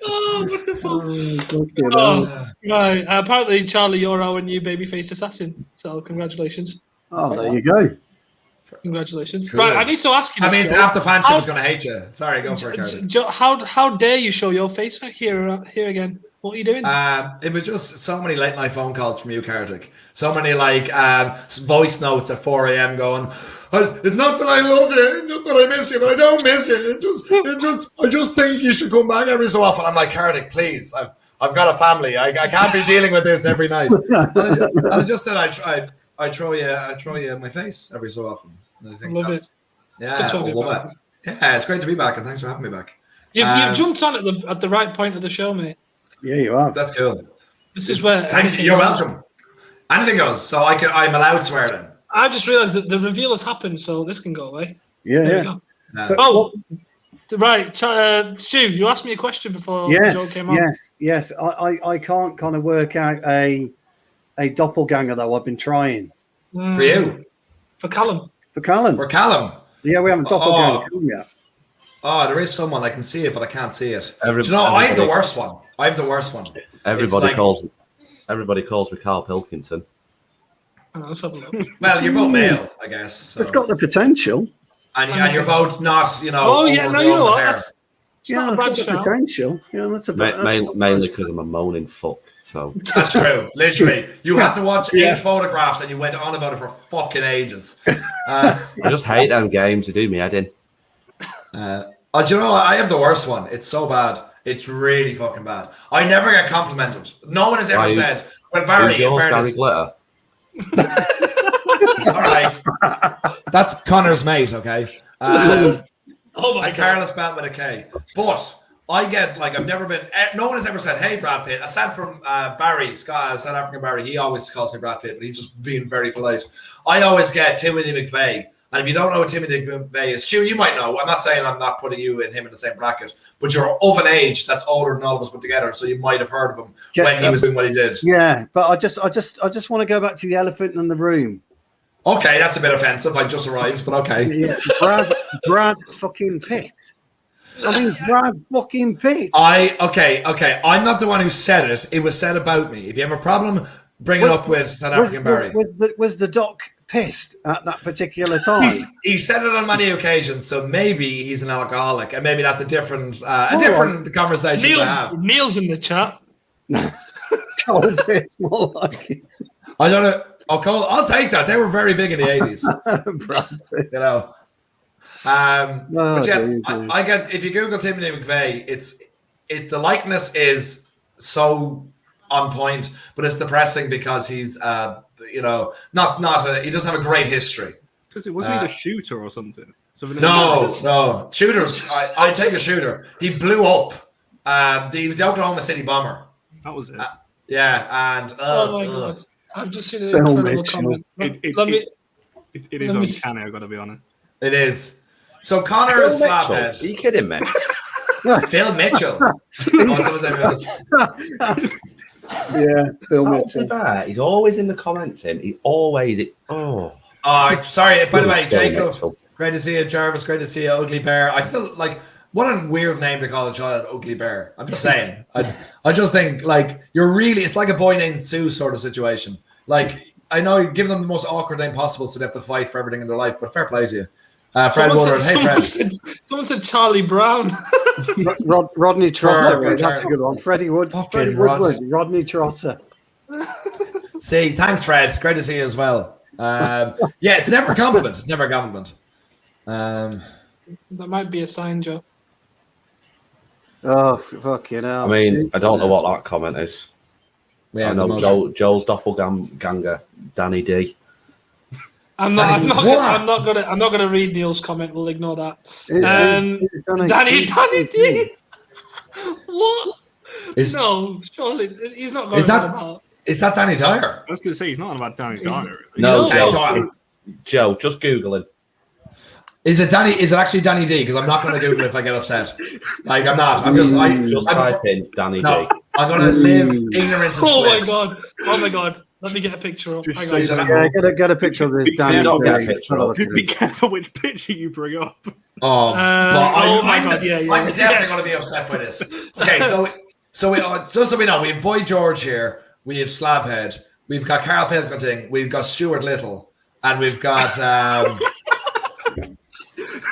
Oh, wonderful. Right. Apparently, Charlie, you're our new baby-faced assassin. So, congratulations. Oh, there you go. Congratulations. Cool. Right, I need to ask you That this, means Joe. half the fanship is going to hate you. Sorry, go for it, Carter. Joe, how dare you show your face here again? What are you doing? It was just so many late night phone calls from you, Kartik. So many voice notes at 4 a.m. going, it's not that I love you, it's not that I miss you, but I don't miss you. I just think you should come back every so often. I'm like, Kartik, please, I've got a family. I can't be dealing with this every night. And I just said I throw you in my face every so often. And I think love it. Yeah, It's good to love it. Yeah, it's great to be back, and thanks for having me back. You've jumped on at the right point of the show, mate. Yeah, you are. That's cool. This is where Thank you. You're welcome. Anything goes. So I'm allowed to swear then. I just realised that the reveal has happened, so this can go away. Yeah. So, right, Stu, you asked me a question before Joe came on. Yes. I can't kind of work out a doppelganger though. I've been trying. For you? For Callum. For Callum. Yeah, we haven't doppelganger yet. Oh, there is someone. I can see it, but I can't see it. Do you know, I have the worst one. Everybody calls me Carl Pilkinson. Let's have a look. Well, you're both male, I guess. So. It's got the potential. And you're both not, you know what? That's not a bad shout. Potential. Yeah, that's mainly because I'm a moaning fuck. So that's true. Literally, you had to watch 8 photographs, and you went on about it for fucking ages. I just hate them games. They do me head in. Do you know, I have the worst one. It's so bad. It's really fucking bad. I never get complimented. No one has ever said, well, Barry, in fairness. Glitter? All right. That's Connor's mate, okay? Oh my God. Carla spelled with a K. But I get, I've never been, no one has ever said, hey, Brad Pitt. Aside from Barry, South African Barry, he always calls me Brad Pitt, but he's just being very polite. I always get Timothy McVeigh. And if you don't know what Timothy McVeigh is, Stu, you might know. I'm not saying I'm not putting you and him in the same bracket, but you're of an age that's older than all of us put together, so you might have heard of him when he was doing what he did. Yeah, but I just want to go back to the elephant in the room. Okay, that's a bit offensive. I just arrived, but okay. Yeah, Brad fucking Pitt. I mean, Brad fucking Pitt. Okay. I'm not the one who said it. It was said about me. If you have a problem, bring it up with South African Barry. Was the doc pissed at that particular time? He said it on many occasions, so maybe he's an alcoholic, and maybe that's a different conversation to have. Neil's in the chat. Cold Pitt, more like it. I don't know. I'll take that. They were very big in the 80s. You know. But yeah, I get, if you Google Timothy McVeigh, the likeness is so on point, but it's depressing because he's he doesn't have a great history. Because it wasn't he the shooter or something? No. Shooters. I take a shooter. He blew up. He was the Oklahoma City Bomber. That was it. And oh my God. I've just seen an incredible comment. It is uncanny, I've got to be honest. It is. So Connor is slaphead. Are you kidding me? Phil Mitchell. Yeah, Phil Mitchell. He's always in the comments. Sorry. By the way, Jacob, great to see you. Jarvis, great to see you. Ugly Bear. I feel like what a weird name to call a child, Ugly Bear. I'm just saying. I just think it's like a boy named Sue sort of situation. Like, I know you give them the most awkward name possible, so they have to fight for everything in their life. But fair play to you. Fred Woodward. Hey, Fred. Someone said Charlie Brown. Rodney Trotter. For That's a good one. Freddie Woodward. Rodney Trotter. See, thanks, Fred. Great to see you as well. It's never a compliment. It's never a compliment. That might be a sign, Joe. Oh, fucking hell. I mean, I don't know what that comment is. Yeah, I know Joel's doppelganger, Danny D. I'm not gonna read Neil's comment. We'll ignore that. Danny D. What? Surely he's not going about. Is that Danny Dyer? I was going to say he's not on about Danny Dyer. No, Joe, just Google him. Is it actually Danny D? Because I'm not going to Google it if I get upset. Like, I'm not. I'm just type in Danny D. I'm going to live ignorance. Oh my god! Let me get a picture up. Get a picture of this Danny D. Be careful which picture you bring up. I'm definitely going to be upset by this. Okay, so just so we know, we have Boy George here, we have Slabhead, we've got Carl Pilkington, we've got Stuart Little, and we've got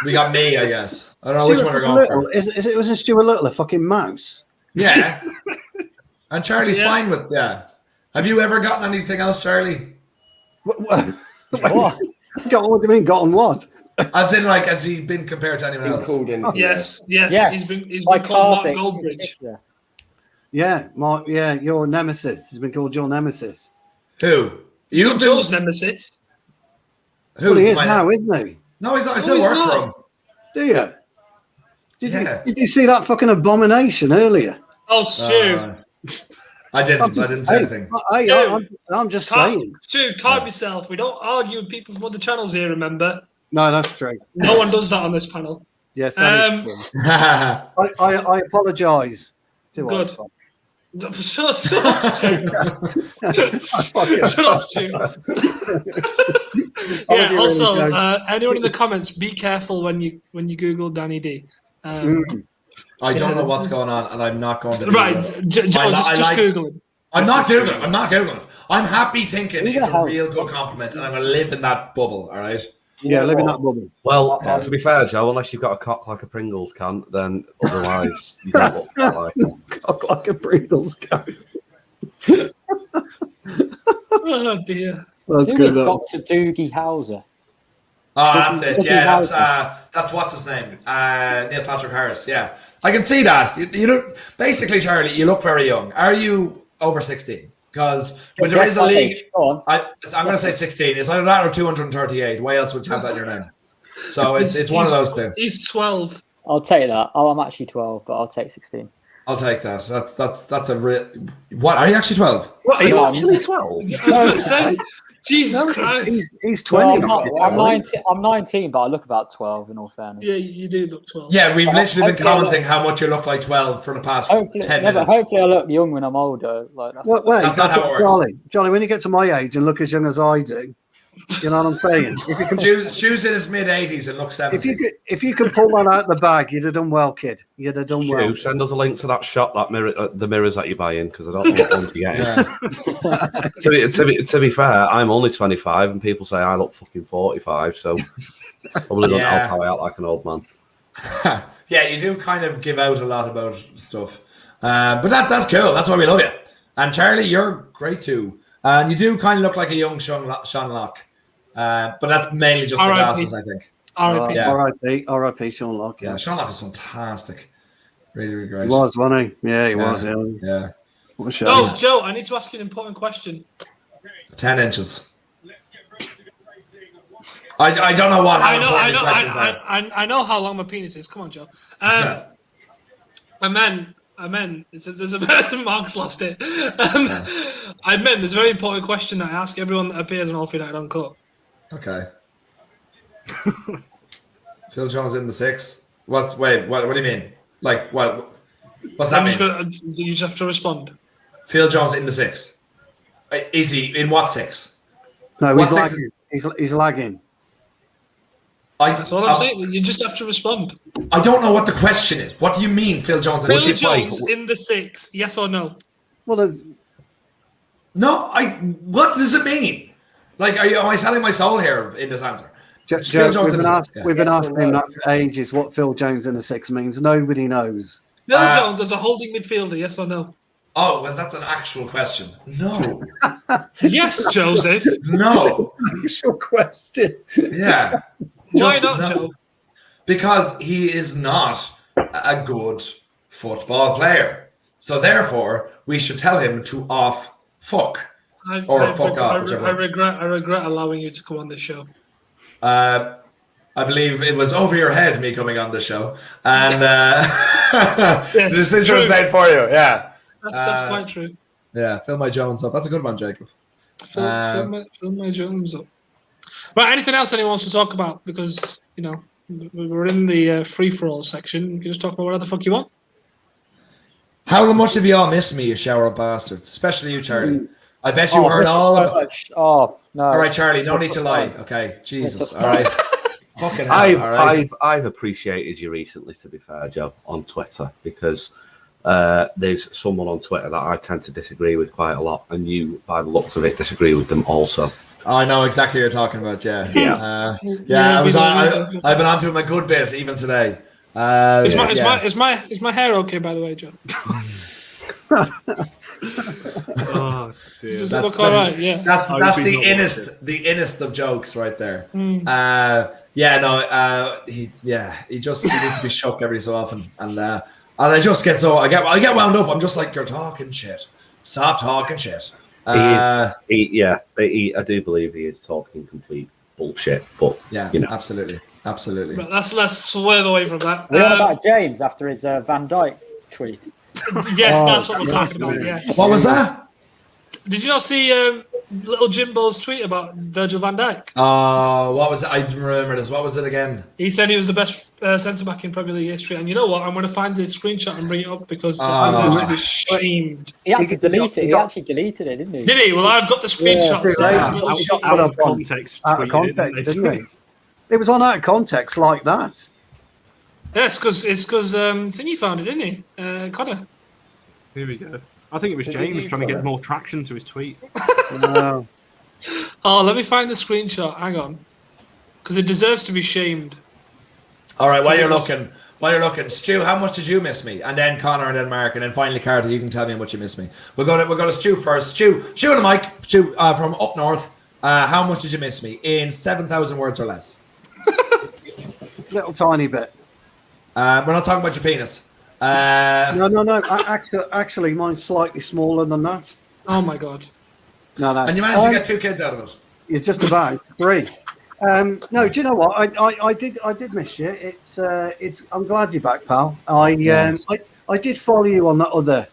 we got me, I guess. I don't know which one we're going for. Was it Stuart Little a fucking mouse? Yeah. And Charlie's fine with Have you ever gotten anything else, Charlie? What do you mean? Gotten what? As in, like, has he been compared to anyone else? Yes. He's been called Mark Goldbridge. Yeah, Mark. Yeah, your nemesis. He's been called your nemesis. Who? He's not Joe's nemesis. Well, he is now, isn't he? No, he's not. I still work for him. Do you? Did you see that fucking abomination earlier? Oh, Stu. I didn't say anything. I'm just saying. Stu, calm yourself. We don't argue with people from other channels here, remember? No, that's true. No one does that on this panel. Yes, I apologise. Good. Shut up, Stu. Shut up, Stu. Yeah, also, anyone in the comments, be careful when you Google Danny D. I don't know what's going on, and I'm not going to. Right, Joe, just Google it. I'm not Googling it. I'm happy thinking it's a real good compliment, and I'm going to live in that bubble, all right? Yeah, live in that bubble. Well, to be fair, Joe, unless you've got a cock like a Pringles can, then otherwise you don't look like it. Cock like a Pringles can. Oh, dear. That's good. Dr. Doogie Howser. Oh, that's it. Yeah, that's what's his name? Neil Patrick Harris. Yeah, I can see that. You look basically, Charlie. You look very young. Are you over 16? Because when there is a league, I'm going to say 16. It's either that or 238. Why else would you have that in your name? So it's one of those two. He's 12. I'll take that. Oh, I'm actually 12, but I'll take 16. I'll take that. That's a real. What, are you actually 12? What, are you actually 12? Jesus Christ. He's 20. Well, I'm 19, but I look about 12 in all fairness. Yeah, you do look 12. Yeah, we've literally been commenting how much you look like 12 for the past 10 minutes. Hopefully I look young when I'm older. Like, that's Johnny, when you get to my age and look as young as I do, you know what I'm saying? If you can choose in his mid-80s and look 70. If you can pull that out of the bag, you'd have done well, kid. You'd have done well. Send us a link to that shot, that mirror, the mirrors that you're buying, because I don't know what ones you're getting. To be fair, I'm only 25, and people say I look fucking 45, so probably don't help how I act like an old man. Yeah, you do kind of give out a lot about stuff, but that's cool. That's why we love you. And Charlie, you're great too. And you do kind of look like a young Sean Locke. But that's mainly just the glasses, I think. R.I.P. Sean Locke. Yeah, Sean Locke is fantastic. Really, really great. He was, wasn't he? Yeah, he was. Yeah. What a show. Oh, Joe, I need to ask you an important question. 10 inches. I don't know what. I know how long my penis is. Come on, Joe. Amen. There's a Mark's lost it. There's a very important question that I ask everyone that appears on All United Uncut. Okay. Phil Jones in the 6. What do you mean? Like what? What's that mean? You just have to respond. Phil Jones in the 6. Is he in what 6? No, he's lagging. He's lagging. That's all I'm saying. You just have to respond. I don't know what the question is. What do you mean, Phil Jones? Phil Jones in the 6? Yes or no? Well, no. What does it mean? Like, am I selling my soul here in this answer? Joe, Jones we've been Yes or asking him no? that for ages. What Phil Jones in the 6 means? Nobody knows. Phil Jones as a holding midfielder, yes or no? Oh, well, that's an actual question. No. Yes, Joseph. No. Actual question. Yeah. Why Just not, no. Joe? Because he is not a good football player. So therefore, we should tell him to fuck I regret allowing you to come on this show. I believe it was over your head, me coming on the show. And the decision was made for you. Yeah. That's quite true. Yeah, fill my Jones up. That's a good one, Jacob. Fill my Jones up. Right, anything else anyone wants to talk about? Because, you know, we're in the free-for-all section. You can just talk about whatever the fuck you want. How much have you all missed me, you shower of bastards? Especially you, Charlie. I bet you heard all about it. Oh, no. All right, Charlie, no need to lie. Okay, Jesus. All right. Fucking hell, all right. I've appreciated you recently, to be fair, Joe, on Twitter, because there's someone on Twitter that I tend to disagree with quite a lot, and you, by the looks of it, disagree with them also. I know exactly what you're talking about. Yeah. I've been on to him a good bit even today. Is my hair okay, by the way, Joe? Oh, dear. Does it look all right? Yeah. That's the innest of jokes right there. He just needs to be shook every so often, and I just get I get wound up. I'm just like, you're talking shit. Stop talking shit. I do believe he is talking complete bullshit, but absolutely. But let's swerve away from that. What about James after his Van Dijk tweet? Yes, that's what we're talking about. Yes. What was that? Did you not see little Jimbo's tweet about Virgil van Dijk? What was it? I remember this. What was it again? He said he was the best centre back in Premier League history, and you know what? I'm going to find the screenshot and bring it up because that deserves to be shamed. He had to delete it. He actually deleted it, didn't he? Did he? Well, I've got the screenshot. Out of context, Out of context, didn't he? It was on out of context like that. Yes, because Thingy found it, didn't he? Connor. Here we go. I think it was James trying to get more traction to his tweet. No. Oh, let me find the screenshot. Hang on, because it deserves to be shamed. All right, while you're looking, Stu, how much did you miss me? And then Connor, and then Mark, and then finally Carter. You can tell me how much you missed me. We'll go to Stu first. Stu on the mic. Stu from up north. How much did you miss me in 7,000 words or less? Little tiny bit. We're not talking about your penis. No. Actually, mine's slightly smaller than that. Oh my god. No. And you managed to get 2 kids out of it. You're just about 3. No, do you know what? I did miss you. It's. I'm glad you're back, pal. I did follow you on that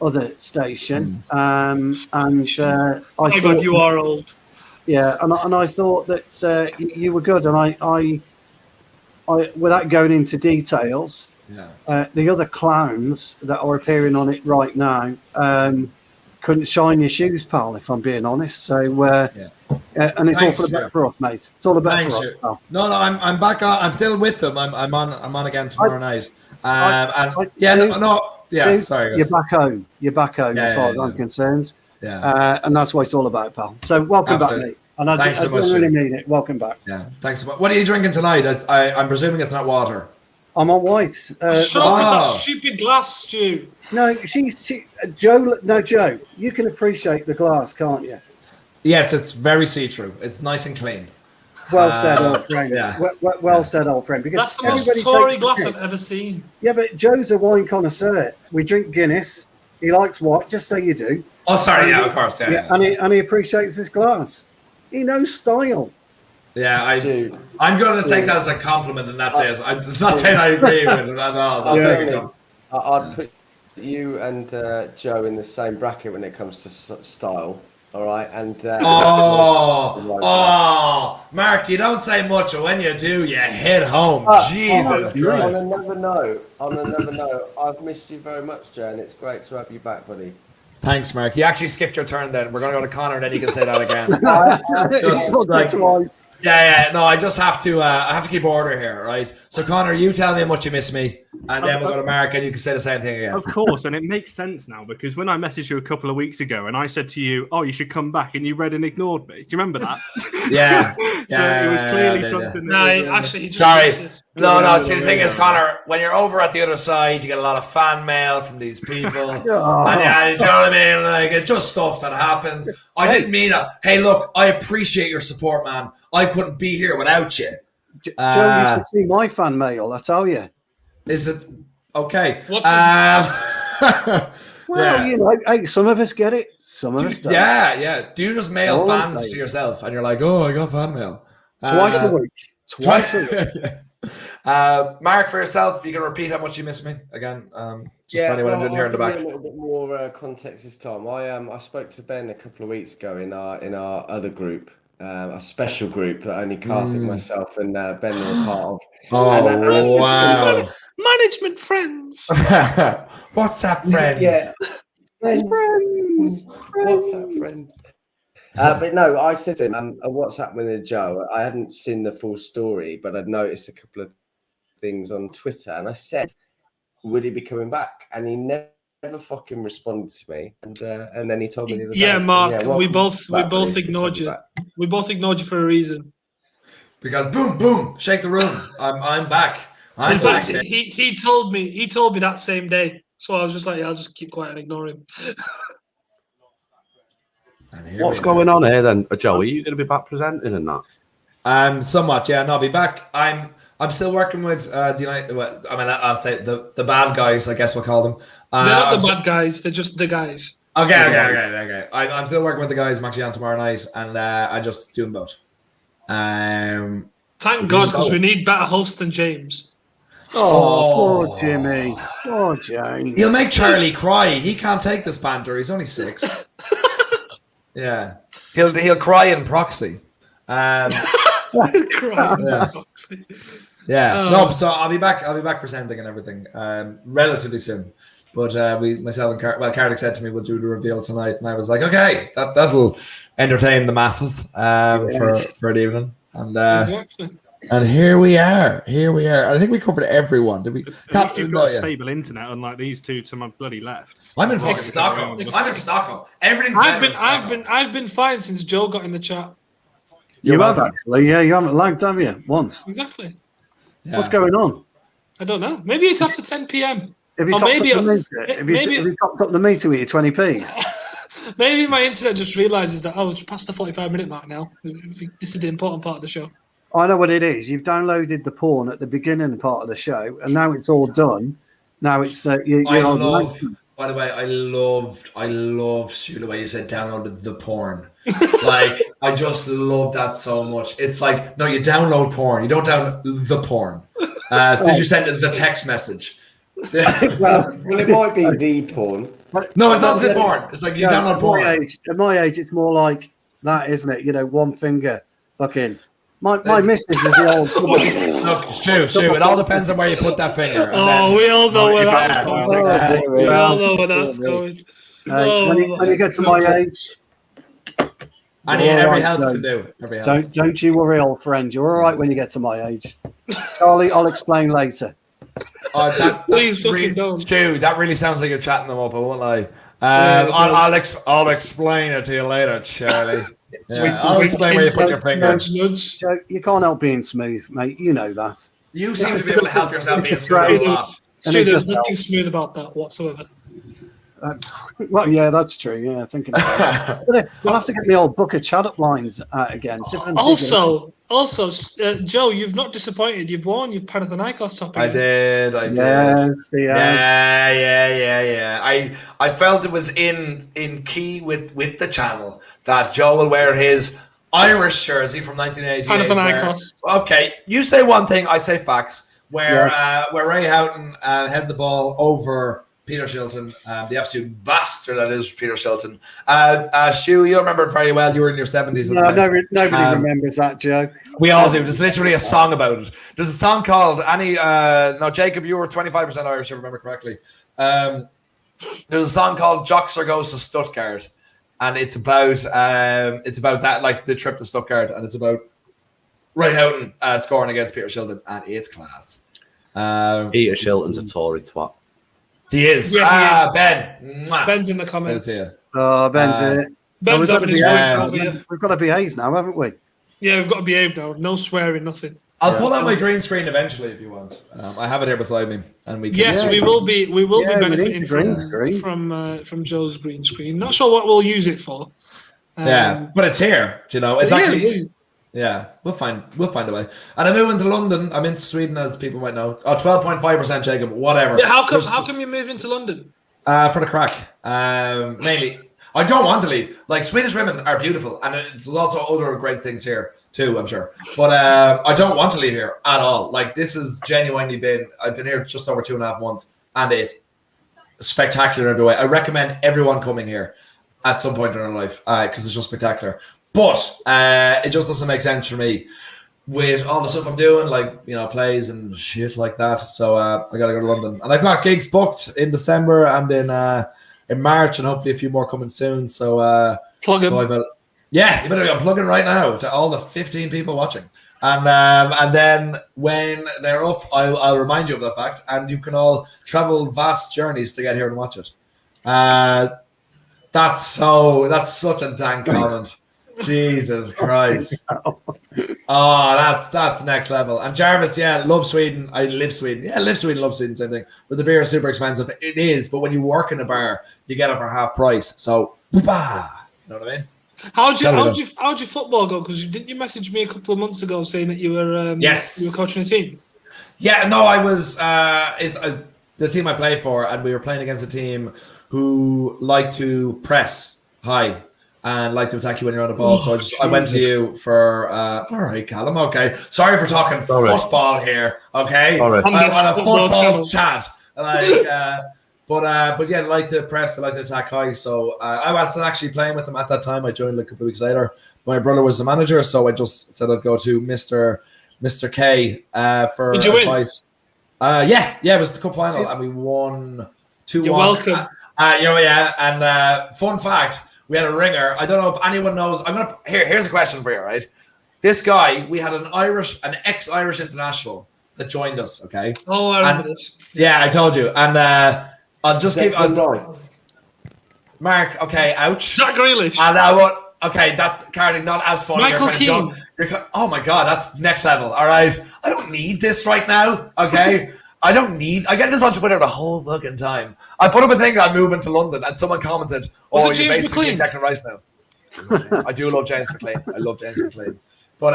other station. I thought you are old. Yeah, and I thought that you were good, and I without going into details, the other clowns that are appearing on it right now couldn't shine your shoes, pal. If I'm being honest, so and it's all for the better for us, mate. It's all the better for us, pal. No, I'm back on. I'm still with them. I'm on again tomorrow night. Sorry. You're back home. As far as I'm concerned. Yeah. And that's what it's all about, pal. So welcome back, mate. And I really mean it. Welcome back. Yeah. Thanks so much. What are you drinking tonight? I'm presuming it's not water. I'm on white. Shut up with that stupid glass, Stu. No, Joe, you can appreciate the glass, can't you? Yes, it's very see-through. It's nice and clean. Well said, old friend. Yeah. Well said, old friend. Because that's the most Tory glass I've ever seen. Yeah, but Joe's a wine connoisseur. We drink Guinness. He likes what? Just say you do. Oh, sorry. Yeah, of course. Yeah. And he appreciates his glass. He knows style. Yeah, I do. I'm going to take that as a compliment, and that's it. I'm not saying I agree with it at all. I'd put you and Joe in the same bracket when it comes to style. All right, and Mark, you don't say much, and when you do, you hit home. Jesus Christ! On another note, I've missed you very much, Joe, and it's great to have you back, buddy. Thanks, Mark. You actually skipped your turn then. We're going to go to Connor, and then you can say that again. Yeah. No, I just have to. I have to keep order here, right? So, Connor, you tell me how much you miss me, and then we'll go to Mark, and you can say the same thing again. Of course, and it makes sense now because when I messaged you a couple of weeks ago, and I said to you, "Oh, you should come back," and you read and ignored me. Do you remember that? Yeah. So it was clearly something. No, That was, actually, he just Sorry. No. See, the thing is, Connor, when you're over at the other side, you get a lot of fan mail from these people. And, you know what I mean? Like, it's just stuff that happens. I didn't mean it. Hey, look, I appreciate your support, man. I couldn't be here without you. Joe, you should see my fan mail, I tell you. Is it okay? What's his Well, you know, hey, some of us get it, some of us don't. Yeah. Do you just mail fans to yourself, and you're like, "Oh, I got fan mail." Twice a week. Twice a week. Mark, for yourself, you can repeat how much you miss me again. Just for anyone who didn't hear in the back. A little bit more context this time. I spoke to Ben a couple of weeks ago in our other group, a special group that only Karthik, myself, and Ben were part of. Wow! Management friends. WhatsApp friends. Yeah, friends. WhatsApp friends. But no, I said to him, what's happening with Joe? I hadn't seen the full story, but I'd noticed a couple of things on Twitter, and I said, would he be coming back? And he never fucking responded to me, and then he told me the other day. Yeah, Mark, so, we both ignored you. We both ignored you for a reason. Because boom, shake the room. I'm back. In fact, he told me that same day. So I was just like, yeah, I'll just keep quiet and ignore him. What's going on here then, Joe? Are you going to be back presenting and that? Somewhat, yeah. And I'll be back. I'm still working with the United. Well, I mean, I'll say the bad guys. I guess we'll call them. They're not the bad guys. They're just the guys. Okay. I'm still working with the guys. I'm actually on tomorrow night, and I just doing both. Thank God, because we need better hosts than James. Poor Jimmy. Poor James. He'll make Charlie cry. He can't take this banter. He's only 6. Yeah, he'll cry in proxy. Yeah. No, so I'll be back presenting and everything relatively soon. But myself and Kartik said to me we'll do the reveal tonight, and I was like, okay, that'll entertain the masses for the evening. And Exactly. And here we are. I think we covered everyone. Did we? At least you've got a stable internet, unlike these two to my bloody left. I'm in fucking Stockholm. I'm in Stockholm. Everything's I've been fine since Joe got in the chat. You have actually, yeah. You haven't lagged, have you? Once. Exactly. Yeah. What's going on? I don't know. Maybe it's after 10 p.m. Have you topped up the meter with your 20p's? Maybe my internet just realizes that it's past the 45-minute mark now. This is the important part of the show. I know what it is. You've downloaded the porn at the beginning part of the show, and now it's all done. Now it's by the way, I love Stu the way you said downloaded the porn. Like I just love that so much. It's like no, you download porn, you don't download the porn. Did you send the text message? well, it might be the porn. No, it's not the porn. It's like you download porn. At my age, it's more like that, isn't it? You know, one finger, fucking. My missus is the old. Look, it's true. It all depends on where you put that finger. We all know where that's going. We all know where that's going. When you get to my age, I need every help you can do. Don't you worry, old friend. You're all right when you get to my age. Charlie, I'll explain later. Please fucking don't. Stu, that really sounds like you're chatting them up. I won't lie. I'll explain it to you later, Charlie. Yeah, I'll explain where you put your finger. Joe, you can't help being smooth, mate. You know that. You seem to be able to help yourself being smooth. There's nothing smooth about that whatsoever. Well, yeah, that's true. Yeah, thinking about it. You'll have to get the old book of chat-up lines out again. Also, Joe, you've not disappointed. You've won your Panathinaikos topic. I did. Yes, Yeah. I felt it was in key with the channel that Joe will wear his Irish jersey from 1988. Panathinaikos. Okay, you say one thing, I say facts. Where Ray Houghton headed the ball over Peter Shilton, the absolute bastard that is Peter Shilton. Stu, you remember it very well. You were in your 70s. No, nobody remembers that, Joe. We all do. There's literally a song about it. There's a song called Jacob, you were 25% Irish, if I remember correctly. There's a song called Joxer Goes to Stuttgart, and it's about that, like the trip to Stuttgart, and it's about Right Houghton scoring against Peter Shilton, and it's class. Peter Shilton's a Tory twat. He is. Yeah, he is. Ben. Mwah. Ben's in the comments. Ben's here. Oh, Ben's here. Ben's having his week over here. We've got to behave now, haven't we? Yeah, we've got to behave now. No swearing, nothing. I'll pull out my green screen eventually if you want. I have it here beside me, and we. Yes, we will be. We will be benefiting from Joe's green screen. Not sure what we'll use it for. But it's here. You know, it's actually. Yeah, we'll find a way. And I'm moving to London. I'm in Sweden, as people might know. 12.5%, Jacob. Whatever. Yeah, how come you're moving to London? For the crack, mainly. I don't want to leave. Like, Swedish women are beautiful, and there's also other great things here too, I'm sure. But I don't want to leave here at all. Like, this has genuinely I've been here just over 2.5 months, and it's spectacular every way. I recommend everyone coming here at some point in their life because it's just spectacular. But it just doesn't make sense for me with all the stuff I'm doing, like, you know, plays and shit like that. So I gotta go to London, and I've got gigs booked in December and in March, and hopefully a few more coming soon. So plug in. So you better go plug in right now to all the 15 people watching, and then when they're up, I'll remind you of the fact, and you can all travel vast journeys to get here and watch it. That's such a dank comment. Jesus Christ. Oh, that's next level. And Jarvis, love Sweden. I live Sweden. Yeah, live Sweden, love Sweden, same thing. But the beer is super expensive. It is, but when you work in a bar, you get it for half price. So, you know what I mean? How'd your football go? Because didn't you message me a couple of months ago saying that you were you were coaching a team? Yeah, no, I was the team I play for, and we were playing against a team who like to press high and like to attack you when you're on the ball. So I went to you for all right, Callum. Okay, sorry for talking football here. Okay, on a football chat. Like, but yeah, I like to press. I like to attack high. So I wasn't actually playing with them at that time. I joined a couple of weeks later. My brother was the manager, so I just said I'd go to Mr. K for Did you advice. Win? Yeah, it was the cup final, and we won 2-1. You're welcome. And fun fact. We had a ringer. I don't know if anyone knows. Here's a question for you, right? This guy, we had an ex-Irish international that joined us. Okay. Oh, I remember this. Yeah, I told you. And I'll just give Mark. Okay, ouch. Jack Grealish. And okay, that's Cardiff, not as funny. Michael Keane. Oh my God, that's next level. All right, I don't need this right now. Okay. I get this on Twitter the whole fucking time. I put up a thing, I'm moving to London, and someone commented, you're basically Declan Rice now. I do love James McLean. I love James McLean. But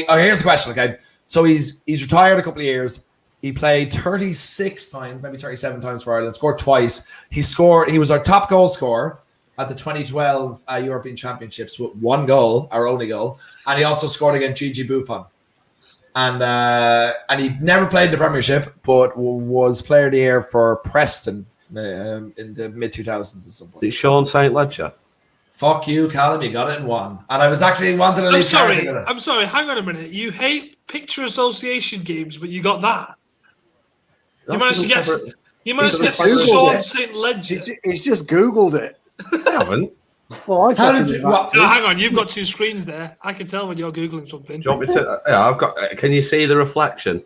here's the question, okay? So he's retired a couple of years. He played 36 times, maybe 37 times for Ireland, scored twice. He was our top goal scorer at the 2012 European Championships with 1 goal, our only goal. And he also scored against Gigi Buffon. And he never played in the Premiership, but was Player of the Year for Preston in the mid-2000s or something. Is it Sean St. Ledger? Fuck you, Callum. You got it in one. And I was actually wanting to leave. I'm sorry. Hang on a minute. You hate picture association games, but you got that. You managed to get Sean St.Ledger. He's just Googled it. I haven't. Well, hang on, you've got 2 screens there. I can tell when you're Googling something. Do you want me to? Yeah, I've got. Can you see the reflection?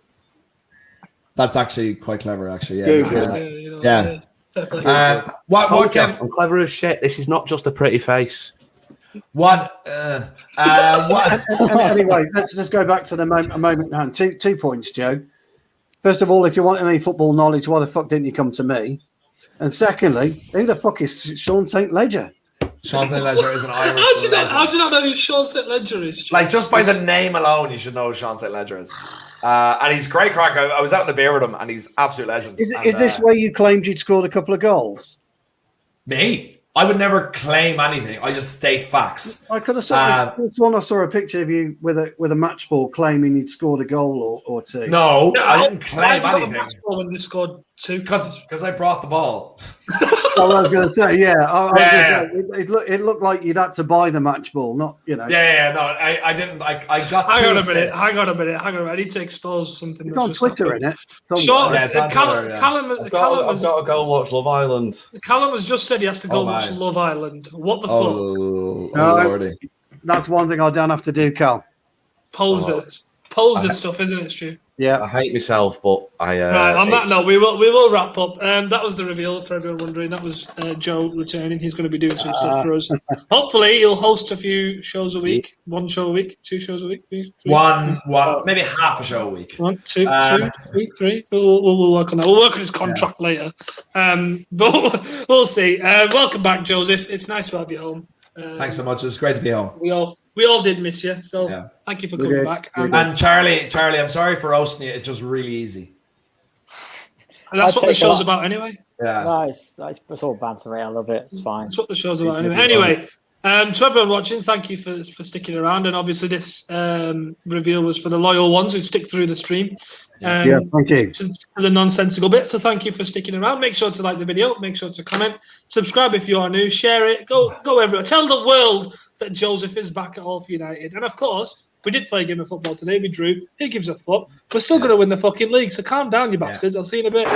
That's actually quite clever, actually. Yeah. I'm clever as shit. This is not just a pretty face. What? Anyway, let's just go back to the moment now. 2 points, Joe. First of all, if you want any football knowledge, why the fuck didn't you come to me? And secondly, who the fuck is Sean St. Ledger? Sean St. Ledger is an Irish How do you not know who Sean St. Ledger is? Like, just by the name alone, you should know who Sean St. Ledger is. And he's great crack. I was out in the beer with him, and he's absolute legend. Is this where you claimed you'd scored a couple of goals? Me? I would never claim anything. I just state facts. I could have saw a picture of you with a match ball claiming you'd scored a goal or 2. No, I didn't claim anything. Match ball when you scored 2 because I brought the ball. I was going to say, it looked like you'd had to buy the match ball, not No, I didn't. I got. Hang on a minute. I need to expose something. It's on Twitter, isn't it? Callum I've got to go watch Love Island. Callum has just said he has to go watch Love Island. What the fuck? Lordy. That's one thing I don't have to do, Cal. Poser stuff, isn't it, Stu? Yeah. I hate myself, but Right. On that note, we will wrap up. That was the reveal for everyone wondering. That was Joe returning. He's going to be doing some stuff for us. Hopefully, he'll host a few shows a week. 1 show a week, 2 shows a week, 3. One, maybe half a show a week. 1, 2, 3. We'll work on that. We'll work on his contract later. But we'll see. Welcome back, Joseph. It's nice to have you home. Thanks so much. It's great to be home. We all did miss you, so thank you for coming back. And Charlie, I'm sorry for roasting you. It's just really easy. And that's what the show's about anyway. Yeah. No, it's all banter. I love it. It's fine. That's what the show's about anyway. Anyway, to everyone watching, thank you for sticking around. And obviously, this reveal was for the loyal ones who stick through the stream. Thank you. To the nonsensical bit. So thank you for sticking around. Make sure to like the video. Make sure to comment. Subscribe if you are new. Share it. Go everywhere. Tell the world that Joseph is back at All for United. And of course, we did play a game of football today. We drew. Who gives a fuck? We're still going to win the fucking league. So calm down, you bastards. I'll see you in a bit.